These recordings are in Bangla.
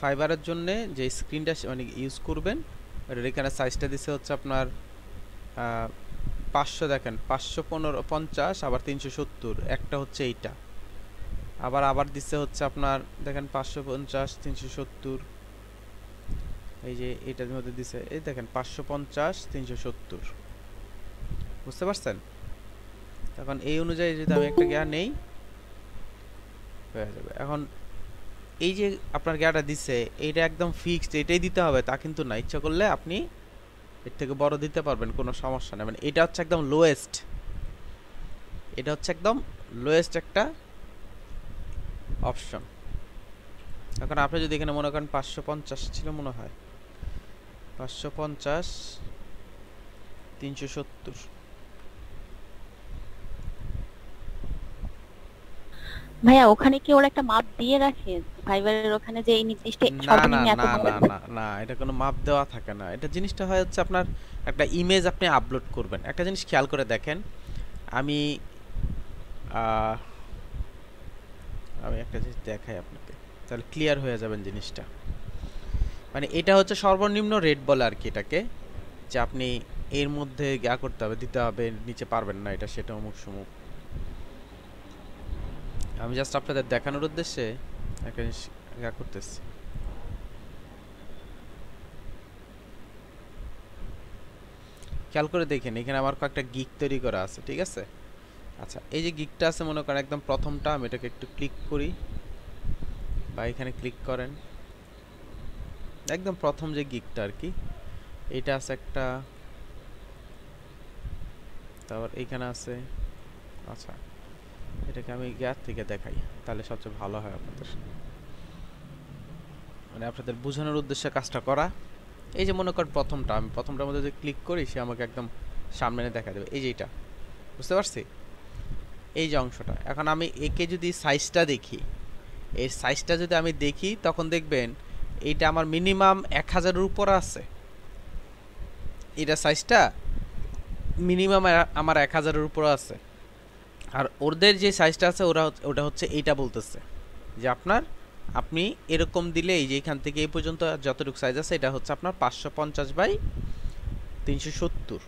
ফাইবারের জন্য যে স্ক্রিনটা মানে ইউজ করবেন এটার এখানে সাইজটা দিচ্ছে হচ্ছে আপনার 500, দেখেন 550 আবার 370, একটা হচ্ছে এইটা, আবার দিচ্ছে হচ্ছে আপনার দেখেন 550 370, এই যে এটার মধ্যে দিছে এই দেখেন 550 370, বুঝতে পারছেন? এখন এই অনুযায়ী যদি আমি একটা গিয়া নেই হয়ে যাবে। এখন এই যে আপনার গিয়াটা দিছে এইটা একদম ফিক্সড এটাই দিতে হবে তা কিন্তু না, ইচ্ছা করলে আপনি এর থেকে বড় দিতে পারবেন, কোনো সমস্যা নেই। মানে এটা হচ্ছে একদম লোয়েস্ট, এটা হচ্ছে একদম লোয়েস্ট একটা অপশন। এখন আপনি যদি এখানে মনে করেন 550 ছিল মনে হয়, 550 370, ভাইয়া ওখানে কি ওরা একটা মাপ দিয়ে রাখে ফাইবারের ওখানে যে এই নির্দিষ্ট না না সর্বনিম্ন এত না বড়? না না না, এটা কোনো মাপ দেওয়া থাকে না। এটা জিনিসটা হয় হচ্ছে আপনার একটা ইমেজ আপনি আপলোড করবেন। একটা জিনিস খেয়াল করে দেখেন, আমি আহ, আমি একটা জিনিস দেখাই আপনাকে, তাহলে ক্লিয়ার হয়ে যাবেন জিনিসটা। মানে এটা হচ্ছে সর্বনিম্ন রেট বলে আর কি এটাকে, যে আপনি এর মধ্যে গিয়া করতে হবে, দিতে হবে, নিচে পারবেন না, এটা সেটা অমুক সমুক। আমি জাস্ট আপনাদের দেখানোর উদ্দেশ্যে একটা জিনিস গিয়া করতেছি। খেয়াল করে দেখেন এখানে আমার কয়েকটা গিগ তৈরি করা আছে, ঠিক আছে? আচ্ছা, এই যে গিগটা আছে মনে করেন একদম প্রথমটা, আমি এটাকে একটু ক্লিক করি বা এখানে ক্লিক করেন, একদম প্রথম যে গিগটা আর কি, এইটা আছে একটা, তারপর এইখানে আছে। আচ্ছা, এটাকে আমি গ্যাস থেকে দেখাই তাহলে সবচেয়ে ভালো হয় আপনাদের, মানে আপনাদের বোঝানোর উদ্দেশ্যে কাজটা করা। এই যে মনে করেন প্রথমটা, আমি প্রথমটার মধ্যে যদি ক্লিক করি সে আমাকে একদম সামনে এনে দেখা দেবে, এই যে এটা, বুঝতে পারছি? এই যে অংশটা, এখন আমি একে যদি সাইজটা দেখি, এর সাইজটা যদি আমি দেখি তখন দেখবেন এইটা আমার মিনিমাম 1000-এর উপর আছে, এটা সাইজটা মিনিমাম আমার 1000-এর উপর আছে। আর ওদের যে সাইজটা আছে ওটা হচ্ছে এইটা বলতেছে যে আপনি এরকম দিলে এই যে এখান থেকে এই পর্যন্ত যতটুকু সাইজ আছে এটা হচ্ছে আপনার 550/370,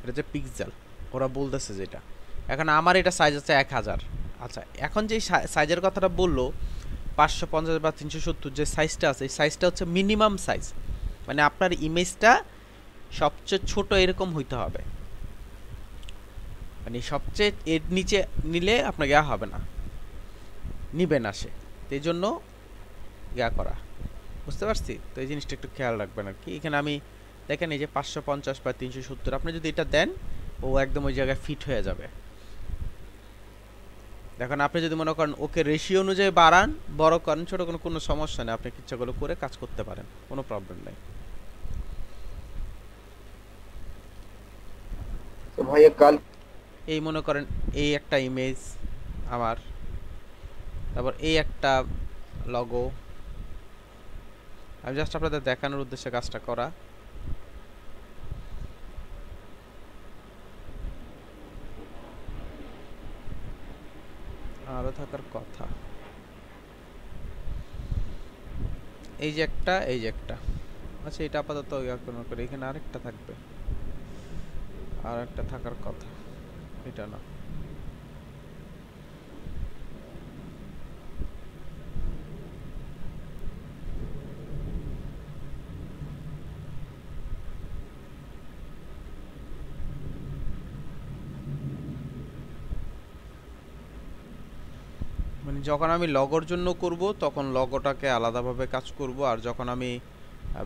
এটা যে পিক্সেল ওরা বলতেছে যেটা। এখন আমার এটা সাইজ আছে 1000। আচ্ছা, এখন যে সাইজের কথাটা বললো 550/370, যে সাইজটা আছে এই সাইজটা হচ্ছে মিনিমাম সাইজ, মানে আপনার ইমেজটা সবচেয়ে ছোট এরকম হইতে হবে, মানে সবচেয়ে এর নিচে নিলে আপনার ইয়া হবে না, নিবে না সে, এই জন্য ইয়া করা, বুঝতে পারছি? তো এই জিনিসটা একটু খেয়াল রাখবেন আর কি। এখানে আমি দেখেন এই যে 550/370, আপনি যদি এটা দেন ও একদম ওই জায়গায় ফিট হয়ে যাবে। দেখেন আপনি যদি মনে করেন ওকে রেশিও অনুযায়ী বাড়ান, বড় করেন, ছোট কোনো সমস্যা নেই, আপনি ইচ্ছাগুলো করে কাজ করতে পারেন, কোনো প্রবলেম নেই। তো ভাইয়া কাল এই মনে করেন এই একটা ইমেজ আমার, তারপর এই একটা লগো, আমি জাস্ট আপনাদের দেখানোর উদ্দেশ্যে কাজটা করা। আরও থাকার কথা, এই যে একটা, এই যে একটা, আচ্ছা এটা আপাতত ইয়া করে, এখানে আরেকটা থাকবে, আর একটা থাকার কথা, এটা না। মানে যখন আমি লগোর জন্য করব তখন লগোটাকে আলাদাভাবে কাজ করব, আর যখন আমি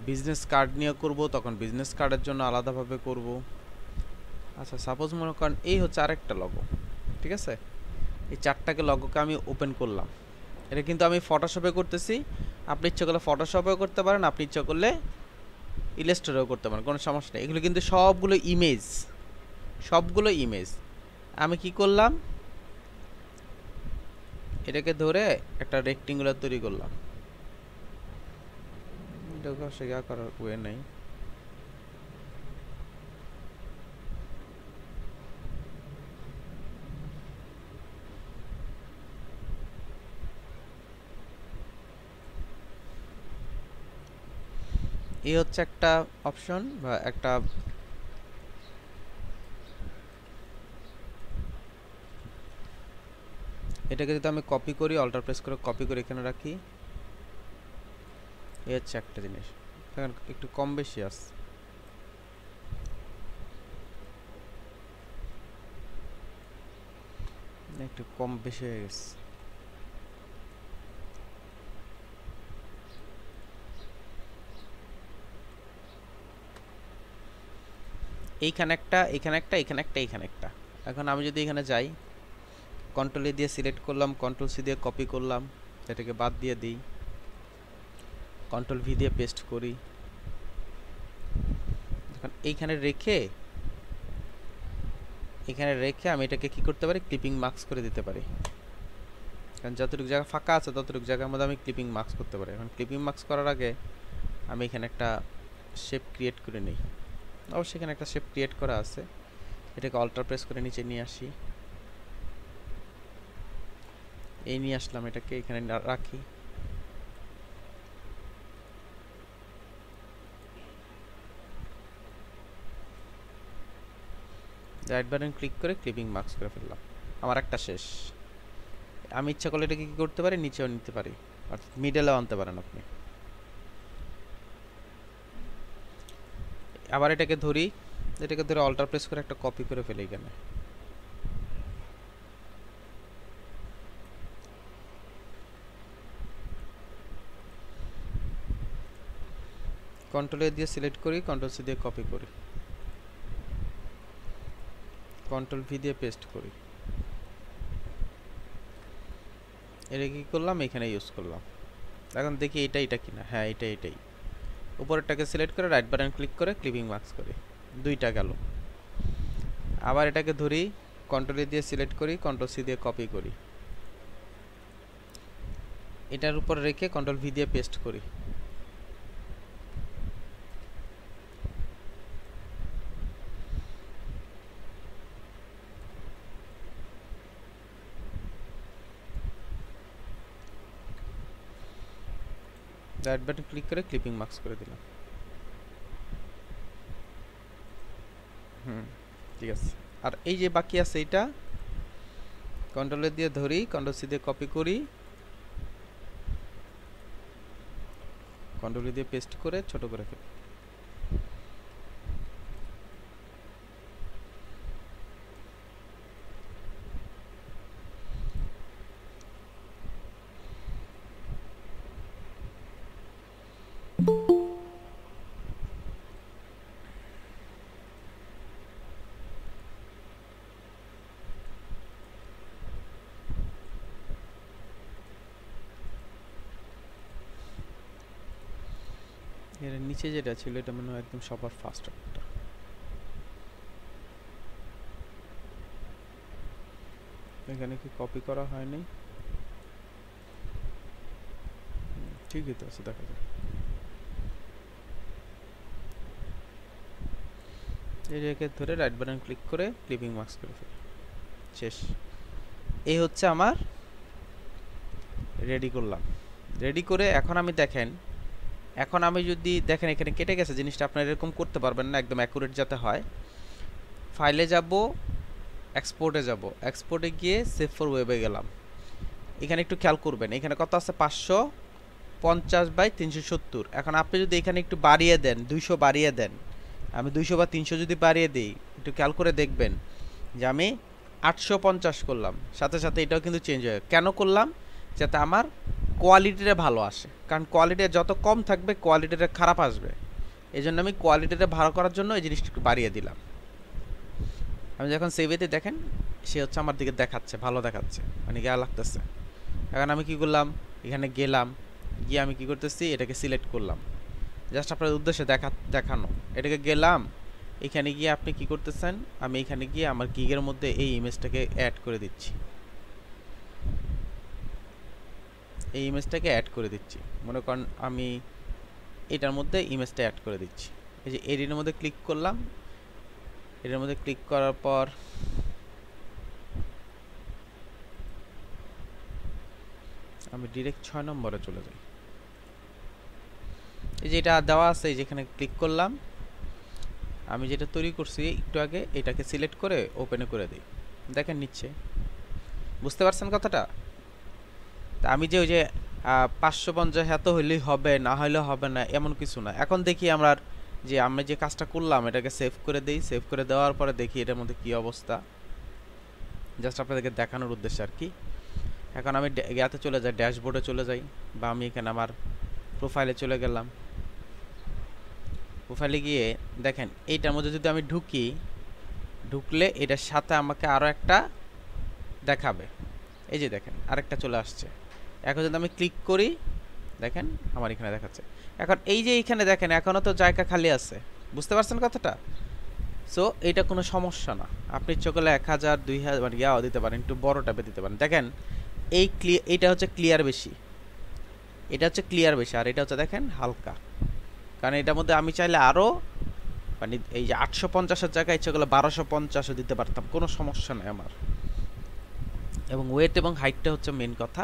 বিজনেস কার্ড নিয়ে করব তখন বিজনেস কার্ডের জন্য আলাদাভাবে করব। আচ্ছা, সাপোজ মনে করেন এই হচ্ছে আরেকটা লগো, ঠিক আছে? এই চারটাকে লগোকে আমি ওপেন করলাম, এটা কিন্তু আমি ফটোশপে করতেছি, আপনি ইচ্ছা করলে ফটোশপেও করতে পারেন, আপনি ইচ্ছা করলে ইলাস্ট্রেটরেও করতে পারেন, কোনো সমস্যা নেই। এগুলো কিন্তু সবগুলো ইমেজ, সবগুলো ইমেজ। আমি কি করলাম, এটাকে ধরে একটা রেক্টেঙ্গুলার তৈরি করলাম, এটাকে সে ইয়া করার ওয়ে নেই। এই হচ্ছে একটা অপশন বা একটা এটাকে যদি আমি কপি করি অল্টার প্রেস করে কপি করে এখানে রাখি এই হচ্ছে একটা জিনিস এখন একটু কম বেশি আছে একটু কম বেশি হয়ে গেছে এইখানে একটা এখানে একটা এখানে একটা এখানে একটা এখন আমি যদি এখানে যাই কন্ট্রোল এ দিয়ে সিলেক্ট করলাম কন্ট্রোল সি দিয়ে কপি করলাম এটাকে বাদ দিয়ে দিই কন্ট্রোল ভি দিয়ে পেস্ট করি এখন এইখানে রেখে আমি এটাকে কি করতে পারি ক্লিপিং মার্কস করে দিতে পারি কারণ যতটুকু জায়গা ফাঁকা আছে ততটুকু জায়গার মধ্যে আমি ক্লিপিং মার্কস করতে পারি এখন ক্লিপিং মার্কস করার আগে আমি এখানে একটা শেপ ক্রিয়েট করে নিই অবশ্যই এখানে একটা শেপ ক্রিয়েট করা আছে এটাকে অল্টার প্রেস করে নিচে নিয়ে আসি এই নিয়ে আসলাম এটাকে এখানে রাখি রাইট বাটন ক্লিক করে ক্লিপিং মার্কস করে ফেললাম আমার একটা শেষ আমি ইচ্ছা করলে এটাকে কি করতে পারি নিচেও নিতে পারি অর্থাৎ মিডলেও আনতে পারেন আপনি আবার এটাকে ধরে অল্টার প্রেস করে একটা কপি করে ফেলি এখানে কন্ট্রোল এ দিয়ে সিলেক্ট করি কন্ট্রোল সি দিয়ে কপি করি কন্ট্রোল ভি দিয়ে পেস্ট করি এটা কি করলাম এখানে ইউজ করলাম এখন দেখি এটা কিনা হ্যাঁ এটাই উপরেরটাকে সিলেক্ট করে রাইট বাটন ক্লিক করে ক্লিপিং মার্কস করি দুইটা গেল আবার এটাকে ধরি কন্ট্রোল এ দিয়ে সিলেক্ট করি কন্ট্রোল সি দিয়ে কপি করি এটার উপর রেখে কন্ট্রোল ভি দিয়ে পেস্ট করি রাইট বাটন ক্লিক করে ক্লিপিং মার্কস করে দিলাম ঠিক আছে আর এই যে বাকি আছে এটা কন্ট্রোল দিয়ে ধরি কন্ট্রোল সি দিয়ে কপি করি কন্ট্রোল দিয়ে পেস্ট করে ছোট করে ফেলি এর নিচে যেটা ছিল এটা মনে হয় একদম সবার ফার্স্ট একটা এখানে কি কপি করা হয়নি ঠিকই তো আছে দেখা যায় এটাকে ধরে রাইট বাটন ক্লিক করে ক্লিপিং মার্কস করে ফেলি শেষ এই হচ্ছে আমার রেডি করলাম রেডি করে এখন আমি দেখেন এখন আমি যদি দেখেন এখানে কেটে গেছে জিনিসটা আপনারা এরকম করতে পারবেন না একদম অ্যাকুরেট যাতে হয় ফাইলে যাব এক্সপোর্টে যাব এক্সপোর্টে গিয়ে সেভ ফর ওয়েবে গেলাম এখানে একটু খেয়াল করবেন এখানে কত আছে 550/370 এখন আপনি যদি এখানে একটু বাড়িয়ে দেন 200 বাড়িয়ে দেন আমি 200 বা 300 যদি বাড়িয়ে দেই একটু খেয়াল করে দেখবেন যে আমি 850 করলাম সাথে সাথে এটাও কিন্তু চেঞ্জ হয় কেন করলাম যাতে আমার কোয়ালিটিটা ভালো আসে কারণ কোয়ালিটি যত কম থাকবে কোয়ালিটিটা খারাপ আসবে এই জন্য আমি কোয়ালিটিটা ভালো করার জন্য এই জিনিসটা একটু বাড়িয়ে দিলাম আমি যখন সেভেতে দেখেন সে হচ্ছে আমার দিকে দেখাচ্ছে ভালো দেখাচ্ছে মানে গা লাগতেছে এখন আমি কি করলাম এখানে গেলাম গিয়ে আমি কি করতেছি এটাকে সিলেক্ট করলাম জাস্ট আপনাদের উদ্দেশ্যে দেখানো এটাকে গেলাম এখানে গিয়ে আপনি কি করতেছেন আমি এখানে গিয়ে আমার গিগের মধ্যে এই ইমেজটাকে অ্যাড করে দিচ্ছি মনে করেন আমি এটার মধ্যে ইমেজটা অ্যাড করে দিচ্ছি এই যে এডিটের মধ্যে ক্লিক করলাম এটার মধ্যে ক্লিক করার পর আমি ডাইরেক্ট 6 নম্বরে চলে যাই এই যে এটা দেওয়া আছে, এই যেখানে ক্লিক করলাম, আমি যেটা তৈরি করছি একটু আগে এটাকে সিলেক্ট করে ওপেনে করে দিই, দেখেন নিচ্ছে। বুঝতে পারছেন কথাটা? তা আমি যে ওই যে 550 এত হইলেই হবে, না হইলে হবে না এমন কিছু না। এখন দেখি আমরা যে আমি যে কাজটা করলাম এটাকে সেভ করে দেই, সেভ করে দেওয়ার পরে দেখি এটার মধ্যে কি অবস্থা, জাস্ট আপনাদেরকে দেখানোর উদ্দেশ্যে আর কি। এখন আমি ইয়াতে চলে যাই, ড্যাশবোর্ডে চলে যাই, বা আমি এখানে আমার প্রোফাইলে চলে গেলাম। প্রোফাইলে গিয়ে দেখেন এইটার মধ্যে যদি আমি ঢুকি, ঢুকলে এটার সাথে আমাকে আরও একটা দেখাবে। এই যে দেখেন আরেকটা চলে আসছে। এখন যদি আমি ক্লিক করি, দেখেন আমার এখানে দেখাচ্ছে। এখন এই যে এইখানে দেখেন এখনও তো জায়গা খালি আছে। বুঝতে পারছেন কথাটা? সো এটা কোনো সমস্যা না, আপনি ইচ্ছে করলে 1000 2000 মানে ইয়াও দিতে পারেন, একটু বড় টাইপে দিতে পারেন। দেখেন এইটা হচ্ছে ক্লিয়ার বেশি, এটা হচ্ছে ক্লিয়ার বেশি, আর এটা হচ্ছে দেখেন হালকা। কারণ এটার মধ্যে আমি চাইলে আরও মানে এই যে 850-এর জায়গায় ইচ্ছে করলে 1250-ও দিতে পারতাম, কোনো সমস্যা নেই আমার। এবং ওয়েট এবং হাইটটা হচ্ছে মেন কথা,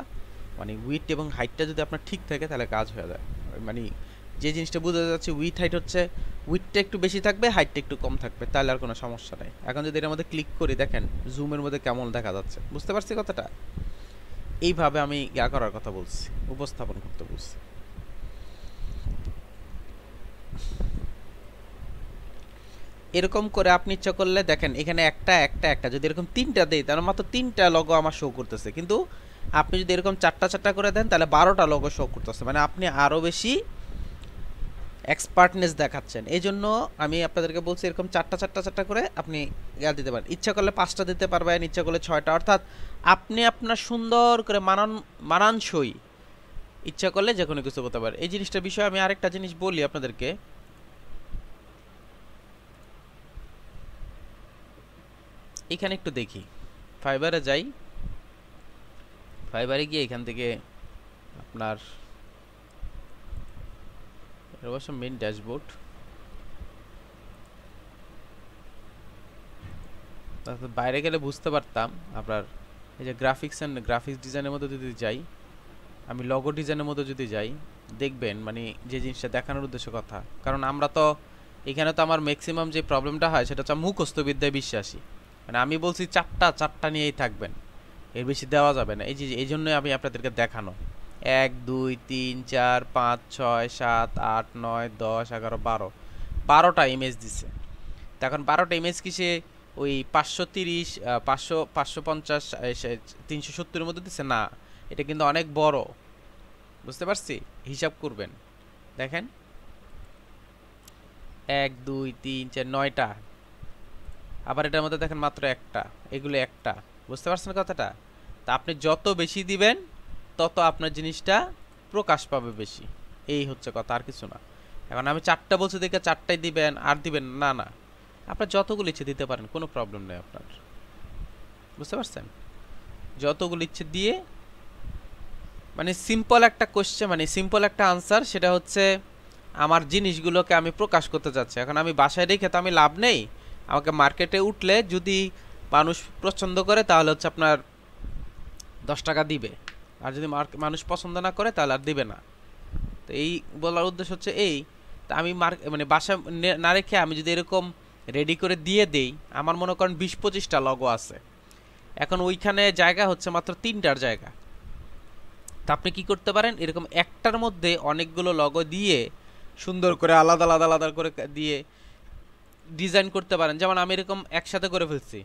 মানে উইথ এবং হাইটটা যদি আপনার ঠিক থাকে তাহলে কাজ হয়ে যায়। মানে যে জিনিসটা বোঝা যাচ্ছে উইথ হাইট হচ্ছে উইথটা একটু বেশি থাকবে, হাইটটা একটু কম থাকবে, তাহলে আর কোনো সমস্যা নেই। এখন যদি এর মধ্যে ক্লিক করি, দেখেন জুমের মধ্যে কেমন দেখা যাচ্ছে। বুঝতে পারছি কথাটা? এইভাবে আমি ইয়া করার কথা বলছি, উপস্থাপন করতে বলছি। এরকম করে আপনি ইচ্ছা করলে দেখেন এখানে একটা একটা একটা যদি এরকম 3টা দেই তাহলে মাত্র 3টা লোগো আমার শো করতেছে, কিন্তু আপনি যদি এরকম 4টা 4টা করে দেন তাহলে 12টা লোগো শো করতেছে, মানে আপনি আরও বেশি এক্সপার্টনেস দেখাচ্ছেন। এই জন্য আমি আপনাদেরকে বলছি এরকম 4টা 4টা 4টা করে আপনি ইয়া দিতে পারেন। ইচ্ছা করলে 5টা দিতে পারবেন, ইচ্ছা করলে 6টা, অর্থাৎ আপনি আপনার সুন্দর করে মানানসই ইচ্ছা করলে যে কোনো কিছু করতে পারেন। এই জিনিসটার বিষয়ে আমি আরেকটা জিনিস বলি আপনাদেরকে। এখানে একটু দেখি, ফাইবারে যাই, ফাইবারে গিয়ে এখান থেকে আপনার অবশ্য মেন ড্যাশবোর্ড, বাইরে গেলে বুঝতে পারতাম আপনার এই যে গ্রাফিক্স ডিজাইনের মধ্যে যদি যাই, আমি লগো ডিজাইনের মধ্যে যদি যাই, দেখবেন মানে যে জিনিসটা দেখানোর উদ্দেশ্য কথা। কারণ আমরা তো এখানে তো আমার ম্যাক্সিমাম যে প্রবলেমটা হয় সেটা হচ্ছে মুখস্থ বিদ্যায় বিশ্বাসী, মানে আমি বলছি 4টা 4টা নিয়েই থাকবেন, এর বেশি দেওয়া যাবে না। এই যে এই জন্যই আমি আপনাদেরকে দেখানো 1 2 3 4 5 6 7 8 9 10 11 12 12টা ইমেজ দিছে। তখন 12টা ইমেজ কি সে ওই 530 500 550 370-এর মধ্যে দিছে না, এটা কিন্তু অনেক বড়। বুঝতে পারছি? হিসাব করবেন, দেখেন 1 2 3 4 9টা, আবার এটার মধ্যে দেখেন মাত্র একটা, এগুলো একটা। বুঝতে পারছেন কথাটা? তা আপনি যত বেশি দিবেন তত আপনার জিনিসটা প্রকাশ পাবে বেশি, এই হচ্ছে কথা, আর কিছু না। এখন আমি 4টা বলছি দেখে 4টাই দিবেন আর দিবেন না, না, আপনার যতগুলো ইচ্ছে দিতে পারেন, কোনো প্রবলেম নেই আপনার। বুঝতে পারছেন? যতগুলো ইচ্ছে দিয়ে মানে সিম্পল একটা কোশ্চেন, মানে সিম্পল একটা আনসার, সেটা হচ্ছে আমার জিনিসগুলোকে আমি প্রকাশ করতে চাচ্ছি। এখন আমি বাসায় রেখে তো আমি লাভ নেই, আমাকে মার্কেটে উঠলে যদি মানুষ পছন্দ করে তাহলে হচ্ছে আপনার 10 টাকা দিবে, আর যদি মানুষ পছন্দ না করে তাহলে আর দিবে না। তো এই বলার উদ্দেশ্য হচ্ছে এই, তা আমি মানে বাসায় না রেখে আমি যদি এরকম রেডি করে দিয়ে দেই, আমার মনে করেন 20-25টা লগো আছে, এখন ওইখানে জায়গা হচ্ছে মাত্র 3টার জায়গা। তা আপনি কি করতে পারেন, এরকম একটার মধ্যে অনেকগুলো লগো দিয়ে সুন্দর করে আলাদা আলাদা আলাদা করে দিয়ে ডিজাইন করতে পারেন। যেমন আমি এরকম একসাথে করে ফেলছি,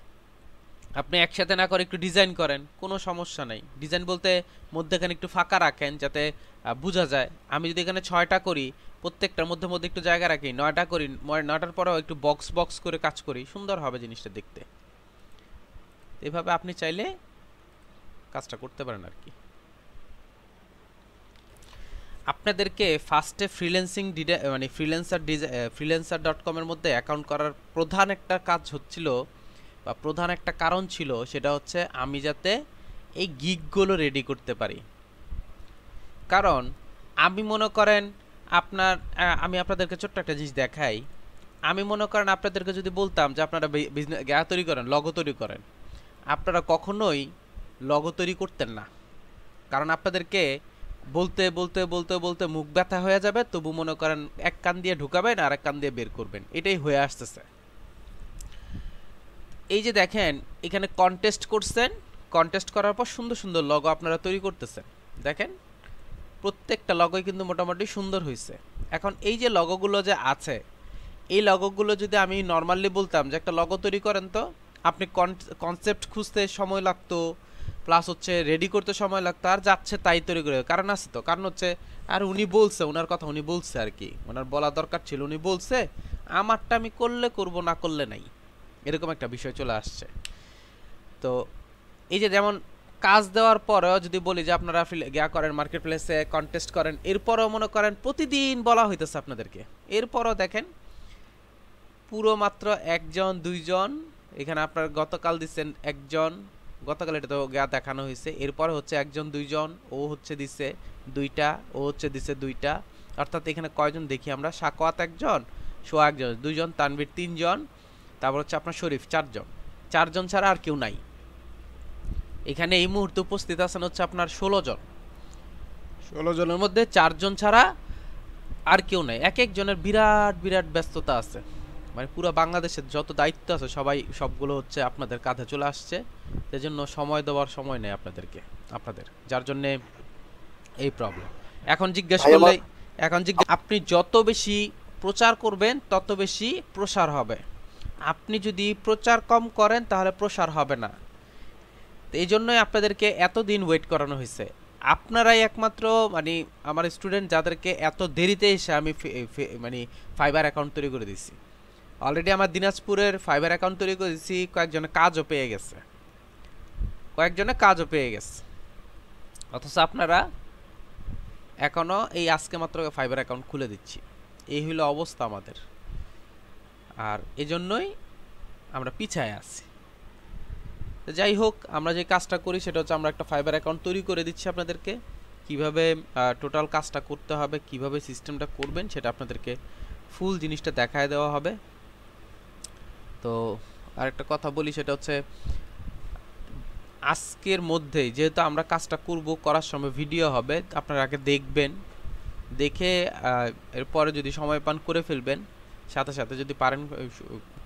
আপনি একসাথে না করে একটু ডিজাইন করেন, কোনো সমস্যা নেই। ডিজাইন বলতে মধ্যেখানে একটু ফাঁকা রাখেন যাতে বোঝা যায়। আমি যদি এখানে 6টা করি, প্রত্যেকটার মধ্যে মধ্যে একটু জায়গা রাখি, 9টা করি, 9টার পরেও একটু বক্স বক্স করে কাজ করি, সুন্দর হবে জিনিসটা দেখতে। এভাবে আপনি চাইলে কাজটা করতে পারেন আর কি। আপনাদেরকে ফার্স্টে মানে freelancer.com এর মধ্যে অ্যাকাউন্ট করার প্রধান একটা কাজ হচ্ছিল বা প্রধান একটা কারণ ছিল, সেটা হচ্ছে আমি যাতে এই গিগগুলো রেডি করতে পারি। কারণ আমি মনে করেন আমি আপনাদেরকে ছোট্ট একটা জিনিস দেখাই। আমি মনে করেন আপনাদেরকে যদি বলতাম যে আপনারা বিজনেস তৈরি করেন, লগো তৈরি করেন, আপনারা কখনোই লগো তৈরি করতেন না। কারণ আপনাদেরকে বলতে বলতে বলতে বলতে মুখ ব্যথা হয়ে যাবে, তবু মনে করেন এক কান দিয়ে ঢুকাবেন আর এক কান দিয়ে বের করবেন, এটাই হয়ে আসতেছে। এই যে দেখেন এখানে কন্টেস্ট করছেন, কন্টেস্ট করার পর সুন্দর সুন্দর লগো আপনারা তৈরি করতেছেন। দেখেন প্রত্যেকটা লগোই কিন্তু মোটামুটি সুন্দর হয়েছে। এখন এই যে লগোগুলো যে আছে, এই লগোগুলো যদি আমি নর্মালি বলতাম যে একটা লগো তৈরি করেন, তো আপনি কনসেপ্ট খুঁজতে সময় লাগতো, প্লাস হচ্ছে রেডি করতে সময় লাগতো, আর যাচ্ছে তাই তৈরি করে। কারণ আছে তো, কারণ হচ্ছে আর উনি বলছে, ওনার কথা উনি বলছে আর কি, ওনার বলা দরকার ছিল, উনি বলছে আমারটা আমি করলে করব, না করলে নাই, এরকম একটা বিষয় চলে আসছে। তো এই যে যেমন কাজ দেওয়ার পরেও যদি বলি যে আপনারা গিয়া করেন মার্কেট প্লেসে কন্টেস্ট করেন, এরপরেও মনে করেন প্রতিদিন বলা হইতেছে আপনাদেরকে, এরপরও দেখেন পুরো মাত্র একজন দুইজন, এখানে আপনার গতকাল দিচ্ছেন একজন, গতকাল এটা তো গিয়া দেখানো হয়েছে, এরপরে হচ্ছে একজন দুইজন, ও হচ্ছে দিচ্ছে দুইটা, ও হচ্ছে দিচ্ছে দুইটা, অর্থাৎ এখানে কয়জন দেখি আমরা, সাকওয়াত একজন, সোয়া একজন, দুইজন, তানভীর তিনজন, তারপর হচ্ছে আপনার শরীফ চারজন, চারজন ছাড়া আর কেউ নাই। এখানে এই মুহূর্তে উপস্থিত আছেন হচ্ছে আপনার 16 জন, 16 জনের মধ্যে 4 জন ছাড়া আর কেউ নাই। এক একজনের বিরাট বিরাট ব্যস্ততা আছে, মানে পুরো বাংলাদেশের যত দায়িত্ব আছে সবাই সবগুলো হচ্ছে আপনাদের কাঁধে চলে আসছে, সেজন্য সময় দেওয়ার সময় নেই আপনাদেরকে, আপনাদের, যার জন্য এই প্রবলেম। এখন জিজ্ঞেস করলে, আপনি যত বেশি প্রচার করবেন তত বেশি প্রসার হবে, আপনি যদি প্রচার কম করেন তাহলে প্রসার হবে না। এই জন্যই আপনাদেরকে এতদিন ওয়েট করানো হয়েছে। আপনারাই একমাত্র মানে আমার স্টুডেন্ট যাদেরকে এত দেরিতে এসে আমি মানে ফাইবার অ্যাকাউন্ট তৈরি করে দিছি। অলরেডি আমার দিনাজপুরের ফাইবার অ্যাকাউন্ট তৈরি করে দিছি, কয়েকজনে কাজও পেয়ে গেছে, অথচ আপনারা এখনো এই আজকে মাত্র ফাইবার অ্যাকাউন্ট খুলে দিচ্ছি, এই হলো অবস্থা আমাদের। আর এজন্যই আমরা পিছায় আছি। যাই হোক, আমরা যে কাজটা করি সেটা হচ্ছে আমরা একটা ফাইবার অ্যাকাউন্ট তৈরি করে দিচ্ছি আপনাদেরকে, কিভাবে টোটাল কাজটা করতে হবে, কিভাবে সিস্টেমটা করবেন সেটা আপনাদেরকে ফুল জিনিসটা দেখায় দেওয়া হবে। তো আরেকটা কথা বলি, সেটা হচ্ছে আজকের মধ্যেই যেহেতু আমরা কাজটা করব, করার সময় ভিডিও হবে, আপনারা আগে দেখবেন, দেখে এরপরে যদি সময় পান করে ফেলবেন, সাথে সাথে যদি পারেন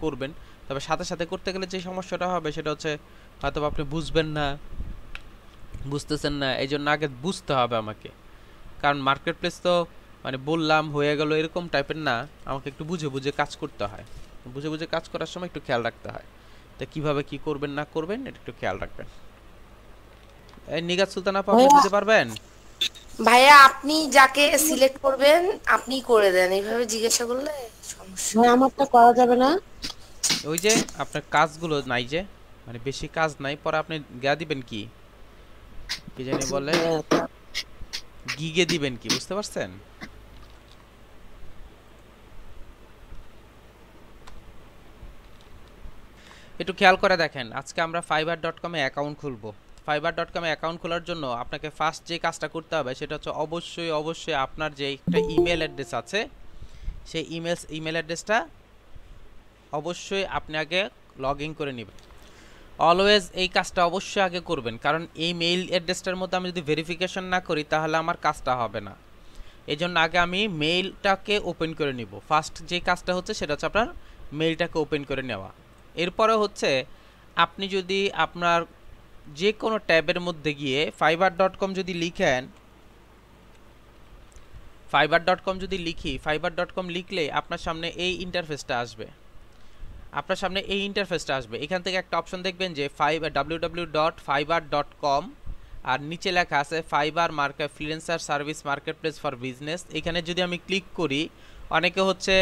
করবেন। তবে সাথে সাথে করতে গেলে যে সমস্যাটা হবে সেটা হচ্ছে হয়তো আপনি বুঝতেছেন না, এই জন্য আগে বুঝতে হবে আমাকে, কারণ মার্কেট প্লেস তো মানে বললাম হয়ে গেল এরকম টাইপের না, আমাকে একটু বুঝে বুঝে কাজ করতে হয়, বুঝে বুঝে কাজ করার সময় একটু খেয়াল রাখতে হয়। তো কিভাবে কি করবেন না করবেন এটা একটু খেয়াল রাখবেন। এই নিগাত সুলতান আপা, আপনি বুঝতে পারবেন? ভাইয়া আপনি যাকে সিলেক্ট করবেন আপনি করে দেন, এইভাবে জিজ্ঞাসা করলে সমস্যা। ভাই আমারটা করা যাবে না? ওই যে আপনার কাজগুলো নাই, যে মানে বেশি কাজ নাই, পরে আপনি গা দিবেন কি কি জানি বলে, গিগে দিবেন কি, বুঝতে পারছেন? একটু খেয়াল করে দেখেন, আজকে আমরা fiverr.com এ অ্যাকাউন্ট খুলবো। fiverr.com এ অ্যাকাউন্ট খোলার জন্য আপনাকে ফার্স্ট যে কাজটা করতে হবে সেটা হচ্ছে অবশ্যই আপনার যে একটা ইমেল অ্যাড্রেস আছে, সেই ইমেল অ্যাড্রেসটা অবশ্যই আপনি আগে লগ ইন করে নেবেন। অলওয়েজ এই কাজটা অবশ্যই আগে করবেন, কারণ এই মেইল অ্যাড্রেসটার মধ্যে আমি যদি ভেরিফিকেশন না করি তাহলে আমার কাজটা হবে না। এই জন্য আগে আমি মেইলটাকে ওপেন করে নিব। ফার্স্ট যে কাজটা হচ্ছে সেটা হচ্ছে আপনার মেইলটাকে ওপেন করে নেওয়া। এরপরে হচ্ছে আপনি যদি আপনার যে কোনো ট্যাবের মধ্যে গিয়ে fiverr.com যদি লিখেন, fiverr.com লিখলে আপনার সামনে এই ইন্টারফেসটা আসবে, এখান থেকে একটা অপশন দেখবেন যে www.fiverr.com, আর নিচে লেখা আছে fibre market freelancer service marketplace for business. এখানে যদি আমি ক্লিক করি, অনেকে হচ্ছে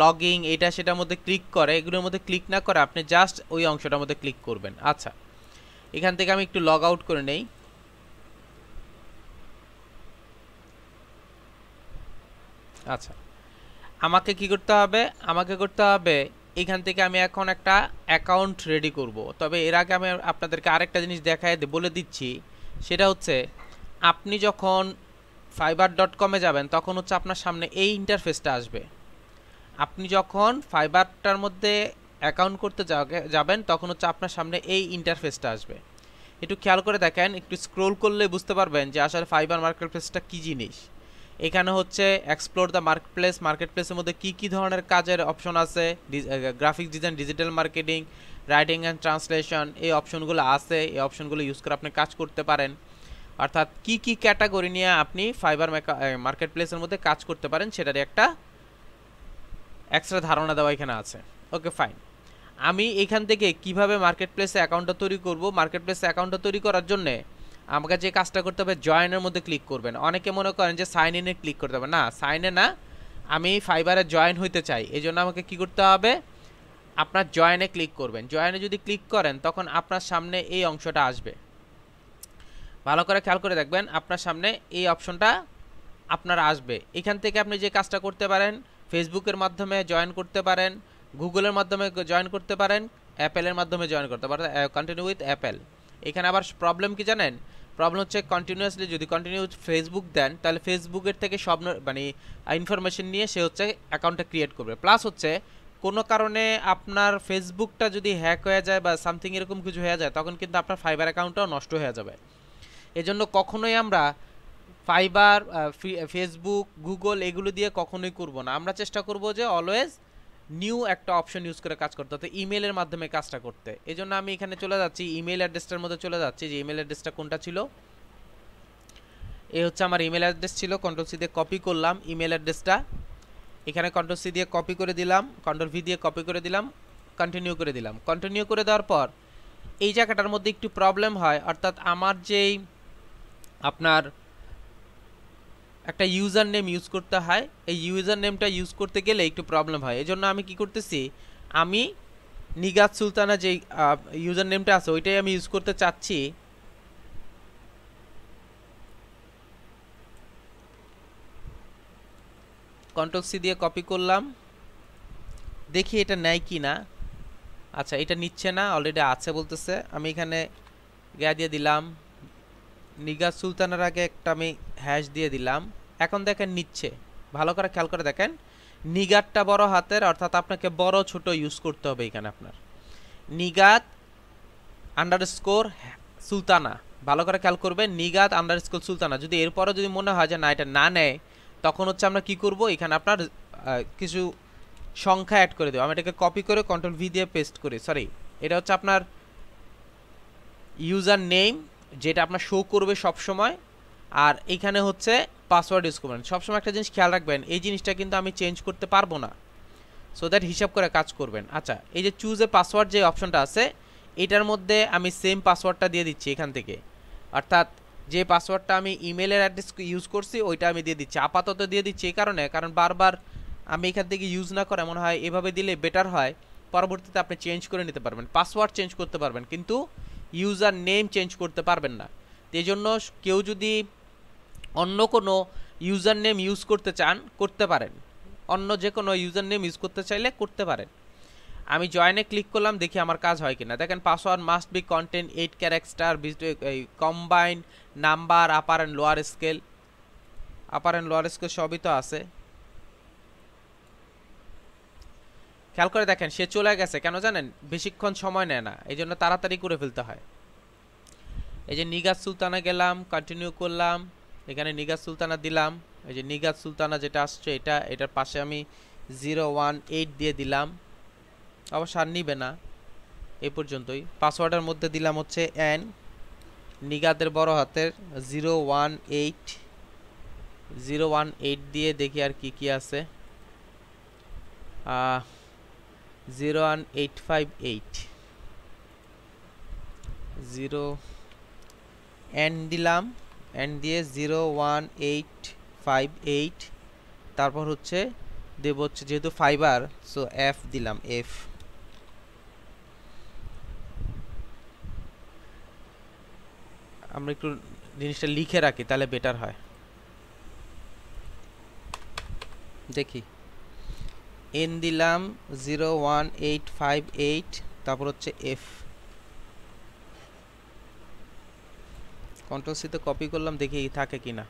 লগিং এটা সেটার মধ্যে ক্লিক করে, এগুলোর মধ্যে ক্লিক না করে আপনি জাস্ট ওই অংশটার মধ্যে ক্লিক করবেন। আচ্ছা, এখান থেকে আমি একটু লগ আউট করে নেই। আচ্ছা, আমাকে কি করতে হবে, এখান থেকে আমি এখন একটা অ্যাকাউন্ট রেডি করব। তবে এর আগে আমি আপনাদেরকে আরেকটা জিনিস বলে দিচ্ছি, সেটা হচ্ছে আপনি যখন fiverr.com যাবেন তখন হচ্ছে আপনার সামনে এই ইন্টারফেসটা আসবে। আপনি যখন ফাইবারটার মধ্যে অ্যাকাউন্ট করতে যাবেন তখন হচ্ছে আপনার সামনে এই ইন্টারফেসটা আসবে। একটু খেয়াল করে দেখেন, একটু স্ক্রোল করলে বুঝতে পারবেন যে আসলে ফাইবার মার্কেটপ্লেসটা কী জিনিস। এখানে হচ্ছে এক্সপ্লোর দ্য মার্কেটপ্লেস, মার্কেটপ্লেসের মধ্যে কী কী ধরনের কাজের অপশন আছে, graphic design, digital marketing, writing and translation, এই অপশনগুলো আছে। এই অপশনগুলো ইউজ করে আপনি কাজ করতে পারেন, অর্থাৎ কি কি ক্যাটাগরি নিয়ে আপনি ফাইবার মার্কেটপ্লেসের মধ্যে কাজ করতে পারেন সেটার একটা এক্সট্রা ধারণা দেওয়া এখানে আছে। Okay fine. আমি এখান থেকে কিভাবে মার্কেটপ্লেসে অ্যাকাউন্টটা তৈরি করব, মার্কেটপ্লেসে অ্যাকাউন্টটা তৈরি করার জন্য আমাকে যে কাজটা করতে হবে জয়েনের মধ্যে ক্লিক করবেন। অনেকে মনে করেন যে সাইন ইনে ক্লিক করতে হবে, না সাইন ইনে না, আমি ফাইবারে জয়েন হইতে চাই, এই জন্য আমাকে কি করতে হবে, আপনার জয়েনে ক্লিক করবেন। জয়েনে যদি ক্লিক করেন তখন আপনার সামনে এই অংশটা আসবে, ভালো করে খেয়াল করে দেখবেন, আপনার সামনে এই অপশনটা আপনার আসবে। এখান থেকে আপনি যে কাজটা করতে পারেন, ফেসবুকের মাধ্যমে জয়েন করতে পারেন, গুগলের মাধ্যমে জয়েন করতে পারেন, অ্যাপেলের মাধ্যমে জয়েন করতে পারেন, কন্টিনিউ উইথ অ্যাপেল। এখানে আবার প্রবলেম কি জানেন, প্রবলেম হচ্ছে কন্টিনিউয়াসলি যদি কন্টিনিউ ফেসবুক দেন তাহলে ফেসবুকের থেকে সব মানে ইনফরমেশন নিয়ে সে হচ্ছে অ্যাকাউন্টটা ক্রিয়েট করবে। প্লাস হচ্ছে কোনো কারণে আপনার ফেসবুকটা যদি হ্যাক হয়ে যায় বা সামথিং এরকম কিছু হয়ে যায় তখন কিন্তু আপনার ফাইবার অ্যাকাউন্টটাও নষ্ট হয়ে যাবে। এজন্য কখনোই আমরা ফাইবার, ফেসবুক, গুগল এগুলো দিয়ে কখনোই করব না। আমরা চেষ্টা করব যে অলওয়েজ নিউ একটা অপশন ইউজ করে কাজ করতে, অর্থাৎ ইমেলের মাধ্যমে কাজটা করতে। এই জন্য আমি এখানে চলে যাচ্ছি ইমেল অ্যাড্রেসটার মধ্যে চলে যাচ্ছি, যে ইমেল অ্যাড্রেসটা কোনটা ছিল, এই হচ্ছে আমার ইমেল অ্যাড্রেস ছিল, কন্ট্রোল সি দিয়ে কপি করলাম ইমেল অ্যাড্রেসটা, এখানে কন্ট্রোল সি দিয়ে কপি করে দিলাম, কন্ট্রোল ভি দিয়ে কপি করে দিলাম, কন্টিনিউ করে দিলাম। কন্টিনিউ করে দেওয়ার পর এই জায়গাটার মধ্যে একটু প্রবলেম হয়, অর্থাৎ আমার যেই আপনার একটা ইউজার নেম ইউজ করতে হয়, এই ইউজার নেমটা ইউজ করতে গেলে একটু প্রবলেম হয়। এই জন্য আমি কি করতেছি, আমি নিগাত সুলতানা যে ইউজার নেমটা আছে ওইটাই আমি ইউজ করতে চাচ্ছি। কন্ট্রোল সি দিয়ে কপি করলাম, দেখি এটা নেয় কি না। আচ্ছা এটা নিচ্ছে না, অলরেডি আছে বলতেছে। আমি এখানে গ্যা দিয়ে দিলাম, নিগাত সুলতানার আগে একটা আমি হ্যাশ দিয়ে দিলাম। এখন দেখেন নিচ্ছে, ভালো করে খেয়াল করে দেখেন, নিগাতটা বড় হাতের, অর্থাৎ আপনাকে বড় ছোট ইউজ করতে হবে। এখানে আপনার নিগাত আন্ডারস্কোর সুলতানা, ভালো করে খেয়াল করবেন, নিগাত আন্ডারস্কোর সুলতানা। যদি এরপরও যদি মনে হয় যে না এটা না নেয় তখন হচ্ছে আমরা কি করব, এখানে আপনার কিছু সংখ্যা অ্যাড করে দেবো। আমি এটাকে কপি করে কন্ট্রোল ভি দিয়ে পেস্ট করি, সরি এটা হচ্ছে আপনার ইউজার নেম যেটা আপনার শো করবে সব সময়, আর এখানে হচ্ছে পাসওয়ার্ড ইউজ করবেন। সবসময় একটা জিনিস খেয়াল রাখবেন, এই জিনিসটা কিন্তু আমি চেঞ্জ করতে পারবো না, সো দ্যাট হিসাব করে কাজ করবেন। আচ্ছা এই যে চুজ এ পাসওয়ার্ড যে অপশনটা আছে এটার মধ্যে আমি সেম পাসওয়ার্ডটা দিয়ে দিচ্ছি এখান থেকে, অর্থাৎ যে পাসওয়ার্ডটা আমি ইমেলের অ্যাড্রেস ইউজ করছি ওইটা আমি দিয়ে দিচ্ছি, আপাতত দিয়ে দিচ্ছি এই কারণে, কারণ বারবার আমি এখান থেকে ইউজ না করে মনে হয় এভাবে দিলে বেটার হয়, পরবর্তীতে আপনি চেঞ্জ করে নিতে পারবেন, পাসওয়ার্ড চেঞ্জ করতে পারবেন কিন্তু ইউজার নেম চেঞ্জ করতে পারবেন না। এই জন্য কেউ যদি অন্য কোনো ইউজার নেম ইউজ করতে চান করতে পারেন, অন্য যে কোনো ইউজার নেম ইউজ করতে চাইলে করতে পারেন। আমি জয়েনে ক্লিক করলাম, দেখি আমার কাজ হয় কিনা। দেখেন password must be content 8 character, combine number, upper and lower scale, upper and lower scale সবই তো আছে। খেয়াল করে দেখেন সে চলে গেছে, কেন জানেন, বেশিক্ষণ সময় নেয় না, এই জন্য তাড়াতাড়ি করে ফেলতে হয়। এই যে নিগাত সুলতানা গেলাম, কন্টিনিউ করলাম, এখানে নিগাত সুলতানা দিলাম, এই যে নিগাত সুলতানা যেটা আসছে এটা, এটার পাশে আমি 018 দিয়ে দিলাম, অবশ্য আর নিবে না এই পর্যন্তই। পাসওয়ার্ডের মধ্যে দিলাম হচ্ছে এন, নিগাতের বড় হাতের 018 দিয়ে দেখি আর কি কি আছে, 01858 0 এন দিলাম, এন দিয়ে 01858, তারপর হচ্ছে দেব হচ্ছে যেহেতু ফাইবার সো এফ দিলাম, এফ। আমরা একটু জিনিসটা লিখে রাখি তাহলে বেটার হয়। দেখি এন দিলাম 01858, তারপর হচ্ছে এফ, কন্ট্রোল সিতে কপি করলাম, দেখি থাকে কিনা,